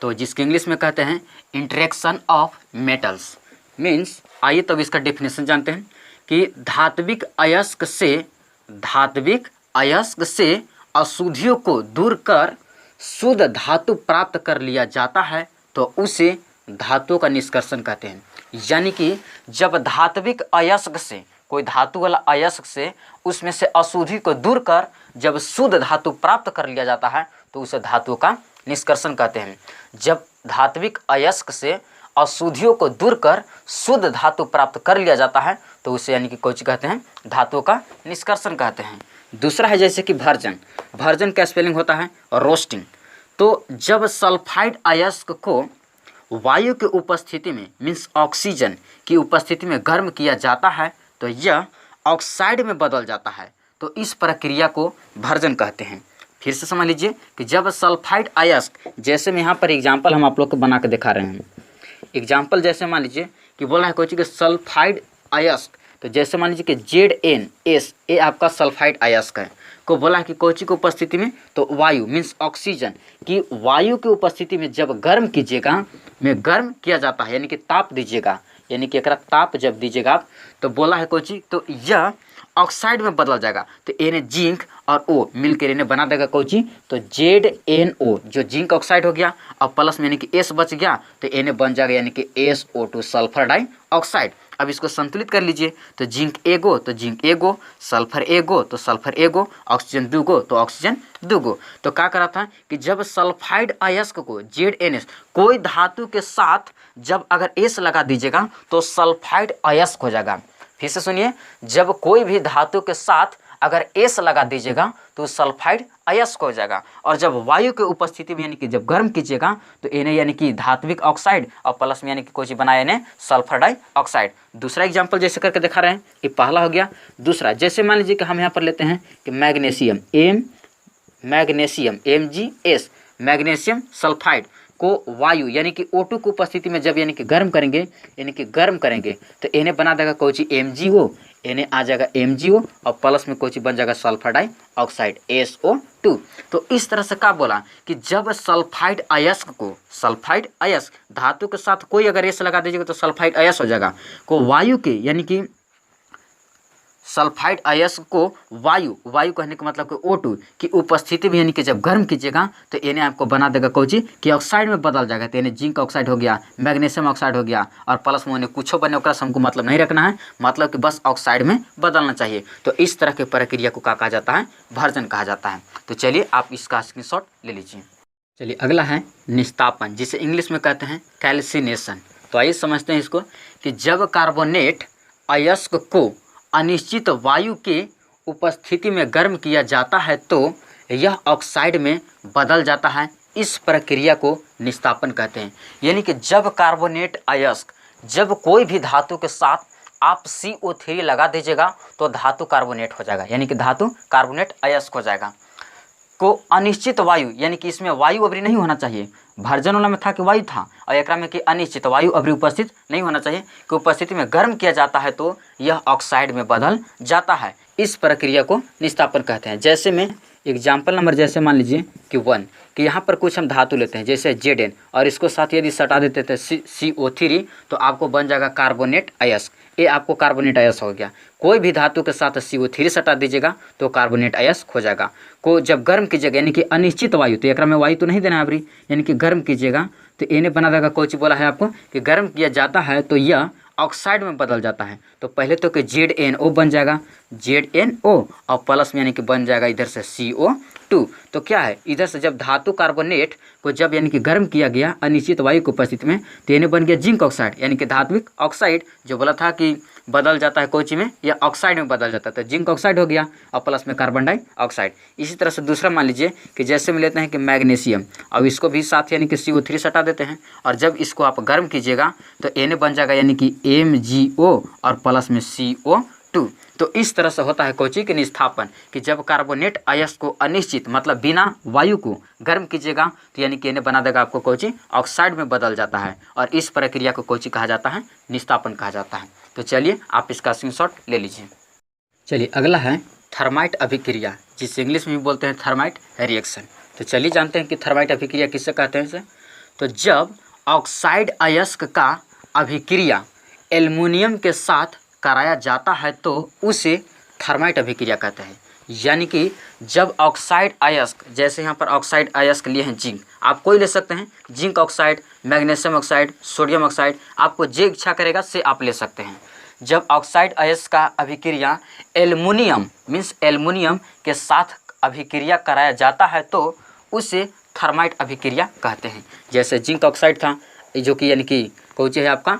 तो जिसके इंग्लिश में कहते हैं इंटरेक्शन ऑफ मेटल्स। मीन्स आइए तब इसका डेफिनेशन जानते हैं कि धात्विक अयस्क से अशुद्धियों को दूर कर शुद्ध धातु प्राप्त कर लिया जाता है तो उसे धातुओं का निष्कर्षण कहते हैं। यानी कि जब धात्विक अयस्क से, कोई धातु वाला अयस्क से, उसमें से अशुद्धि को दूर कर जब शुद्ध धातु प्राप्त कर लिया जाता है तो उसे धातुओं का निष्कर्षण कहते हैं। जब धात्विक अयस्क से अशुद्धियों को दूर कर शुद्ध धातु प्राप्त कर लिया जाता है तो उसे यानी कि कोच कहते हैं, धातुओं का निष्कर्षण कहते हैं। दूसरा है जैसे कि भर्जन का स्पेलिंग होता है रोस्टिंग। तो जब सल्फाइड अयस्क को वायु की उपस्थिति में, मीन्स ऑक्सीजन की उपस्थिति में गर्म किया जाता है तो यह ऑक्साइड में बदल जाता है, तो इस प्रक्रिया को भर्जन कहते हैं। फिर से समझ लीजिए कि जब सल्फाइड अयस्क, जैसे में यहाँ पर एग्जाम्पल हम आप लोग को बना के दिखा रहे हैं। एग्जाम्पल जैसे मान लीजिए कि बोला है कोई चीज़ सल्फाइड अयस्क, तो जैसे मान लीजिए कि ZnS ये आपका सल्फाइड अयस्क है, को बोला है कि कोची की उपस्थिति में, तो वायु मीन्स ऑक्सीजन की वायु की उपस्थिति में जब गर्म कीजिएगा, में गर्म किया जाता है, यानी कि ताप दीजिएगा, यानी कि एकरा ताप जब दीजिएगा आप, तो बोला है कोची, तो यह ऑक्साइड में बदल जाएगा। तो एन जिंक और ओ मिलकर इन्हें बना देगा कोची, तो ZnO जो जिंक ऑक्साइड हो गया, और प्लस में यानी कि S बच गया तो एन बन जाएगा यानी कि SO2 सल्फर डाइऑक्साइड। अब इसको संतुलित कर लीजिए, तो जिंक एगो तो जिंक एगो, सल्फर एगो तो सल्फर एगो, ऑक्सीजन दूगो तो ऑक्सीजन दूगो। तो क्या करा था कि जब सल्फाइड अयस्क को ZnS कोई धातु के साथ जब अगर S लगा दीजिएगा तो सल्फाइड अयस्क हो जाएगा। फिर से सुनिए, जब कोई भी धातु के साथ अगर S लगा दीजिएगा तो सल्फाइड अयस्क हो जाएगा, और जब वायु के उपस्थिति में यानी कि जब गर्म कीजिएगा तो इन्हें यानी कि धात्विक ऑक्साइड और प्लस में यानी कि कोई चीज बनाया इन्हें सल्फर डाइऑक्साइड। दूसरा एग्जांपल जैसे करके दिखा रहे हैं, ये पहला हो गया। दूसरा जैसे मान लीजिए कि हम यहाँ पर लेते हैं कि मैग्नीशियम MgS मैग्नीशियम सल्फाइड को वायु यानी कि O2 की उपस्थिति में जब यानी कि गर्म करेंगे तो इन्हें बना देगा कोई चीज MgO, इन्हें आ जाएगा MgO और प्लस में कोई चीज बन जाएगा सल्फर डाइऑक्साइड SO2। 2। तो इस तरह से क्या बोला कि जब सल्फाइड अयस्क धातु के साथ कोई अगर एस लगा दीजिएगा तो सल्फाइड अयस्क हो जाएगा, को वायु के यानी कि सल्फाइड अयस्क को वायु कहने का मतलब कि O2 की उपस्थिति में यानी कि जब गर्म कीजिएगा तो इन्हें आपको बना देगा कोची कि ऑक्साइड में बदल जाएगा। तो इन्हें जिंक ऑक्साइड हो गया, मैग्नीशियम ऑक्साइड हो गया और प्लस में उन्हें कुछ बने ओकरा से हमको मतलब नहीं रखना है, मतलब कि बस ऑक्साइड में बदलना चाहिए। तो इस तरह की प्रक्रिया को क्या कहा जाता है, भर्जन कहा जाता है। तो चलिए आप इसका स्क्रीनशॉट ले लीजिए। चलिए अगला है निस्तापन, जिसे इंग्लिश में कहते हैं कैल्सिनेशन। तो आइए समझते हैं इसको कि जब कार्बोनेट अयस्क को अनिश्चित वायु के उपस्थिति में गर्म किया जाता है तो यह ऑक्साइड में बदल जाता है। इस प्रक्रिया को निस्तापन कहते हैं। यानी कि जब कार्बोनेट अयस्क, जब कोई भी धातु के साथ आप CO3 लगा दीजिएगा तो धातु कार्बोनेट हो जाएगा, यानी कि धातु कार्बोनेट अयस्क हो जाएगा। को अनिश्चित वायु, यानी कि इसमें वायु अवरी नहीं होना चाहिए, भर्जन वाला में था कि वायु था और एकरा में कि अनिश्चित वायु अवरी उपस्थित नहीं होना चाहिए, कि उपस्थिति में गर्म किया जाता है तो यह ऑक्साइड में बदल जाता है। इस प्रक्रिया को निस्तापन कहते हैं। जैसे में एग्जाम्पल नंबर जैसे मान लीजिए कि 1 कि यहाँ पर कुछ हम धातु लेते हैं जैसे Zn और इसको साथ यदि सटा देते थे CO3 तो आपको बन जाएगा कार्बोनेट अयस्क। ये आपको कार्बोनेट अयस्क हो गया। कोई भी धातु के साथ CO3 सटा दीजिएगा तो कार्बोनेट अयस्क हो जाएगा। को जब गर्म कीजिएगा यानी कि अनिश्चित वायु, तो एक में वायु तो नहीं देना है अभी, यानी कि गर्म कीजिएगा तो इन्हें बना देगा। कोई चीज बोला है आपको कि गर्म किया जाता है तो यह ऑक्साइड में बदल जाता है। तो पहले तो कि ZnO बन जाएगा, ZnO और प्लस में यानी कि बन जाएगा इधर से CO2। तो क्या है, इधर से जब धातु कार्बोनेट को जब यानी कि गर्म किया गया अनिश्चित वायु की उपस्थिति में तो इन्हें बन गया जिंक ऑक्साइड, यानी कि धात्विक ऑक्साइड। जो बोला था कि बदल जाता है कोची में या ऑक्साइड में बदल जाता है, तो जिंक ऑक्साइड हो गया और प्लस में कार्बन डाइऑक्साइड। इसी तरह से दूसरा मान लीजिए कि जैसे में लेते हैं कि मैग्नीशियम, अब इसको भी साथ यानी कि CO3 सटा देते हैं और जब इसको आप गर्म कीजिएगा तो एन बन जाएगा यानी कि MgO और प्लस में CO2। तो इस तरह से होता है कोची के निस्तापन, कि जब कार्बोनेट अयस्क को अनिश्चित मतलब बिना वायु को गर्म कीजिएगा तो यानी कि इन्हें बना देगा आपको कोची ऑक्साइड में बदल जाता है और इस प्रक्रिया को कोची कहा जाता है, निस्तापन कहा जाता है। तो चलिए आप इसका स्क्रीनशॉट ले लीजिए। चलिए अगला है थर्माइट अभिक्रिया, जिसे इंग्लिश में भी बोलते हैं थर्माइट रिएक्शन। तो चलिए जानते हैं कि थर्माइट अभिक्रिया किससे कहते हैं इसे। तो जब ऑक्साइड अयस्क का अभिक्रिया एल्युमिनियम के साथ कराया जाता है तो उसे थर्माइट अभिक्रिया कहते हैं। यानी कि जब ऑक्साइड अयस्क, जैसे यहाँ पर ऑक्साइड अयस्क लिए हैं जिंक, आप कोई ले सकते हैं, zinc oxide, magnesium oxide, sodium oxide, आपको जो इच्छा करेगा से आप ले सकते हैं। जब ऑक्साइड अयस्क का अभिक्रिया एल्युमिनियम के साथ अभिक्रिया कराया जाता है तो उसे थर्माइट अभिक्रिया कहते हैं। जैसे जिंक ऑक्साइड था जो कि यानी कि कौन है आपका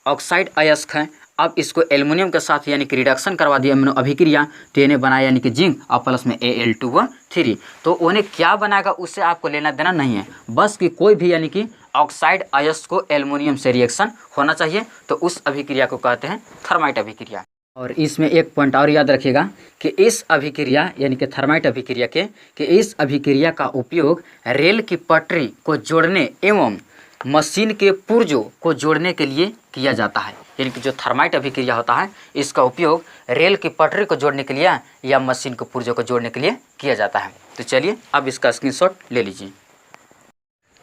ऑक्साइड अयस्क है, अब इसको एल्युमिनियम के साथ यानी कि रिडक्शन करवा दिया अमीनो अभिक्रिया तो इन्हें बनाया यानी कि जिंक और प्लस में Al2O3। तो उन्हें क्या बनाएगा उससे आपको लेना देना नहीं है, बस कि कोई भी यानी कि ऑक्साइड अयस्क को एल्युमिनियम से रिएक्शन होना चाहिए तो उस अभिक्रिया को कहते हैं थर्माइट अभिक्रिया। और इसमें एक पॉइंट और याद रखिएगा कि इस अभिक्रिया यानी कि थर्माइट अभिक्रिया कि इस अभिक्रिया का उपयोग रेल की पटरी को जोड़ने एवं मशीन के पुर्जों को जोड़ने के लिए किया जाता है। यानी कि जो थर्माइट अभिक्रिया होता है इसका उपयोग रेल की पटरी को जोड़ने के लिए या मशीन के पुर्जों को जोड़ने के लिए किया जाता है। तो चलिए अब इसका स्क्रीनशॉट ले लीजिए।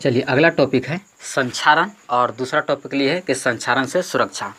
चलिए अगला टॉपिक है संक्षारण और दूसरा टॉपिक लिए है कि संक्षारण से सुरक्षा।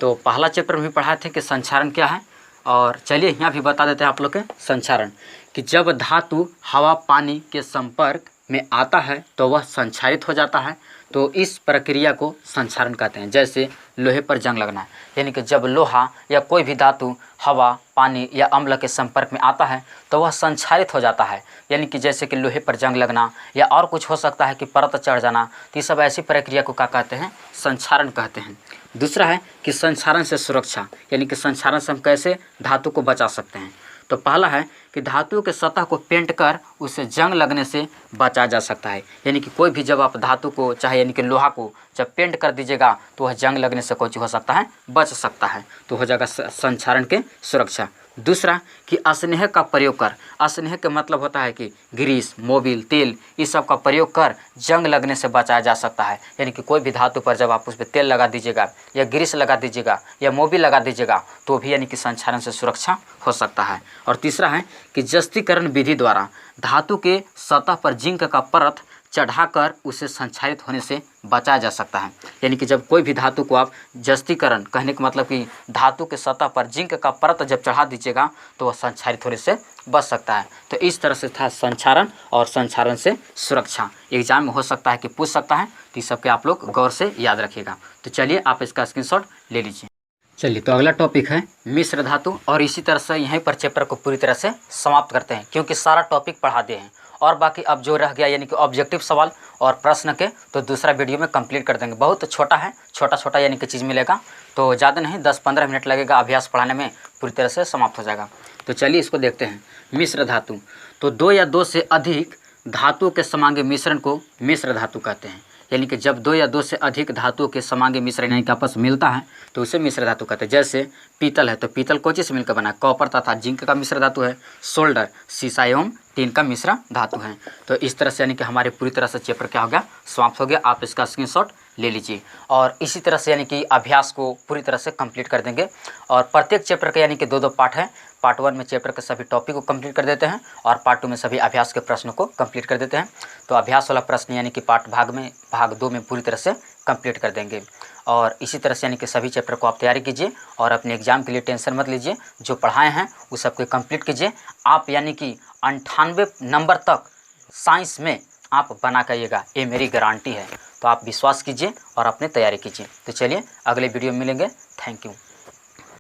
तो पहला चैप्टर में भी पढ़ाए थे कि संक्षारण क्या है, और चलिए यहाँ भी बता देते हैं आप लोग के संक्षारण कि जब धातु हवा पानी के संपर्क में आता है तो वह संक्षारित हो जाता है। तो इस प्रक्रिया को संक्षारण कहते हैं। जैसे लोहे पर जंग लगना, यानी कि जब लोहा या कोई भी धातु हवा पानी या अम्ल के संपर्क में आता है तो वह संक्षारित हो जाता है। यानी कि जैसे कि लोहे पर जंग लगना या और कुछ हो सकता है कि परत चढ़ जाना, तो ये सब ऐसी प्रक्रिया को क्या कहते हैं, संक्षारण कहते हैं। दूसरा है कि संक्षारण से सुरक्षा, यानी कि संक्षारण से हम कैसे धातु को बचा सकते हैं। तो पहला है कि धातु के सतह को पेंट कर उसे जंग लगने से बचाया जा सकता है। यानी कि कोई भी जब आप धातु को चाहे यानी कि लोहा को जब पेंट कर दीजिएगा तो वह जंग लगने से कुछ हो सकता है, बच सकता है, तो हो जाएगा संक्षारण के सुरक्षा। दूसरा कि स्नेह का प्रयोग कर, स्नेह का मतलब होता है कि ग्रीस मोबिल तेल इस सब का प्रयोग कर जंग लगने से बचाया जा सकता है। यानी कि कोई भी धातु पर जब आप उस पर तेल लगा दीजिएगा या ग्रीस लगा दीजिएगा या मोबिल लगा दीजिएगा तो भी यानी कि संक्षारण से सुरक्षा हो सकता है। और तीसरा है कि जस्तीकरण विधि द्वारा धातु के सतह पर जिंक का परत चढ़ाकर उसे संक्षारित होने से बचाया जा सकता है। यानी कि जब कोई भी धातु को आप जस्तीकरण, कहने का मतलब कि धातु के सतह पर जिंक का परत जब चढ़ा दीजिएगा तो वह संक्षारित होने से बच सकता है। तो इस तरह से था संक्षारण और संक्षारण से सुरक्षा। एग्जाम में हो सकता है कि पूछ सकता है, तो इस सबके आप लोग गौर से याद रखिएगा। तो चलिए आप इसका स्क्रीनशॉट ले लीजिए। चलिए, तो अगला टॉपिक है मिश्र धातु, और इसी तरह से यहीं पर चैप्टर को पूरी तरह से समाप्त करते हैं, क्योंकि सारा टॉपिक पढ़ा दिए हैं। और बाकी अब जो रह गया यानी कि ऑब्जेक्टिव सवाल और प्रश्न के, तो दूसरा वीडियो में कंप्लीट कर देंगे। बहुत छोटा है, छोटा छोटा यानी कि चीज़ मिलेगा, तो ज़्यादा नहीं, 10-15 मिनट लगेगा, अभ्यास पढ़ाने में पूरी तरह से समाप्त हो जाएगा। तो चलिए इसको देखते हैं। मिश्र धातु, तो 2 या 2 से अधिक धातुओं के समांगी मिश्रण को मिश्र धातु कहते हैं। यानी कि जब 2 या 2 से अधिक धातुओं के समांगी मिश्रण यानी कि आपस में मिलता है तो उसे मिश्र धातु कहते हैं। जैसे पीतल है, तो पीतल कौन से मिलकर बना है? कॉपर तथा जिंक का मिश्र धातु है। सोल्डर सीसा एवं टीन का मिश्र धातु है। तो इस तरह से यानी कि हमारे पूरी तरह से चैप्टर क्या हो गया, समाप्त हो गया। आप इसका स्क्रीनशॉट ले लीजिए और इसी तरह से यानी कि अभ्यास को पूरी तरह से कंप्लीट कर देंगे। और प्रत्येक चैप्टर के यानी कि 2-2 पार्ट है। पार्ट 1 में चैप्टर के सभी टॉपिक को कंप्लीट कर देते हैं और पार्ट 2 में सभी अभ्यास के प्रश्नों को कंप्लीट कर देते हैं। तो अभ्यास वाला प्रश्न यानी कि भाग 2 में पूरी तरह से कंप्लीट कर देंगे। और इसी तरह से यानी कि सभी चैप्टर को आप तैयारी कीजिए और अपने एग्जाम के लिए टेंशन मत लीजिए। जो पढ़ाए हैं वो सबको कंप्लीट कीजिए। आप यानी कि 98 नंबर तक साइंस में आप बना करिएगा, ये मेरी गारंटी है। तो आप विश्वास कीजिए और अपने तैयारी कीजिए। तो चलिए अगले वीडियो में मिलेंगे। Thank you.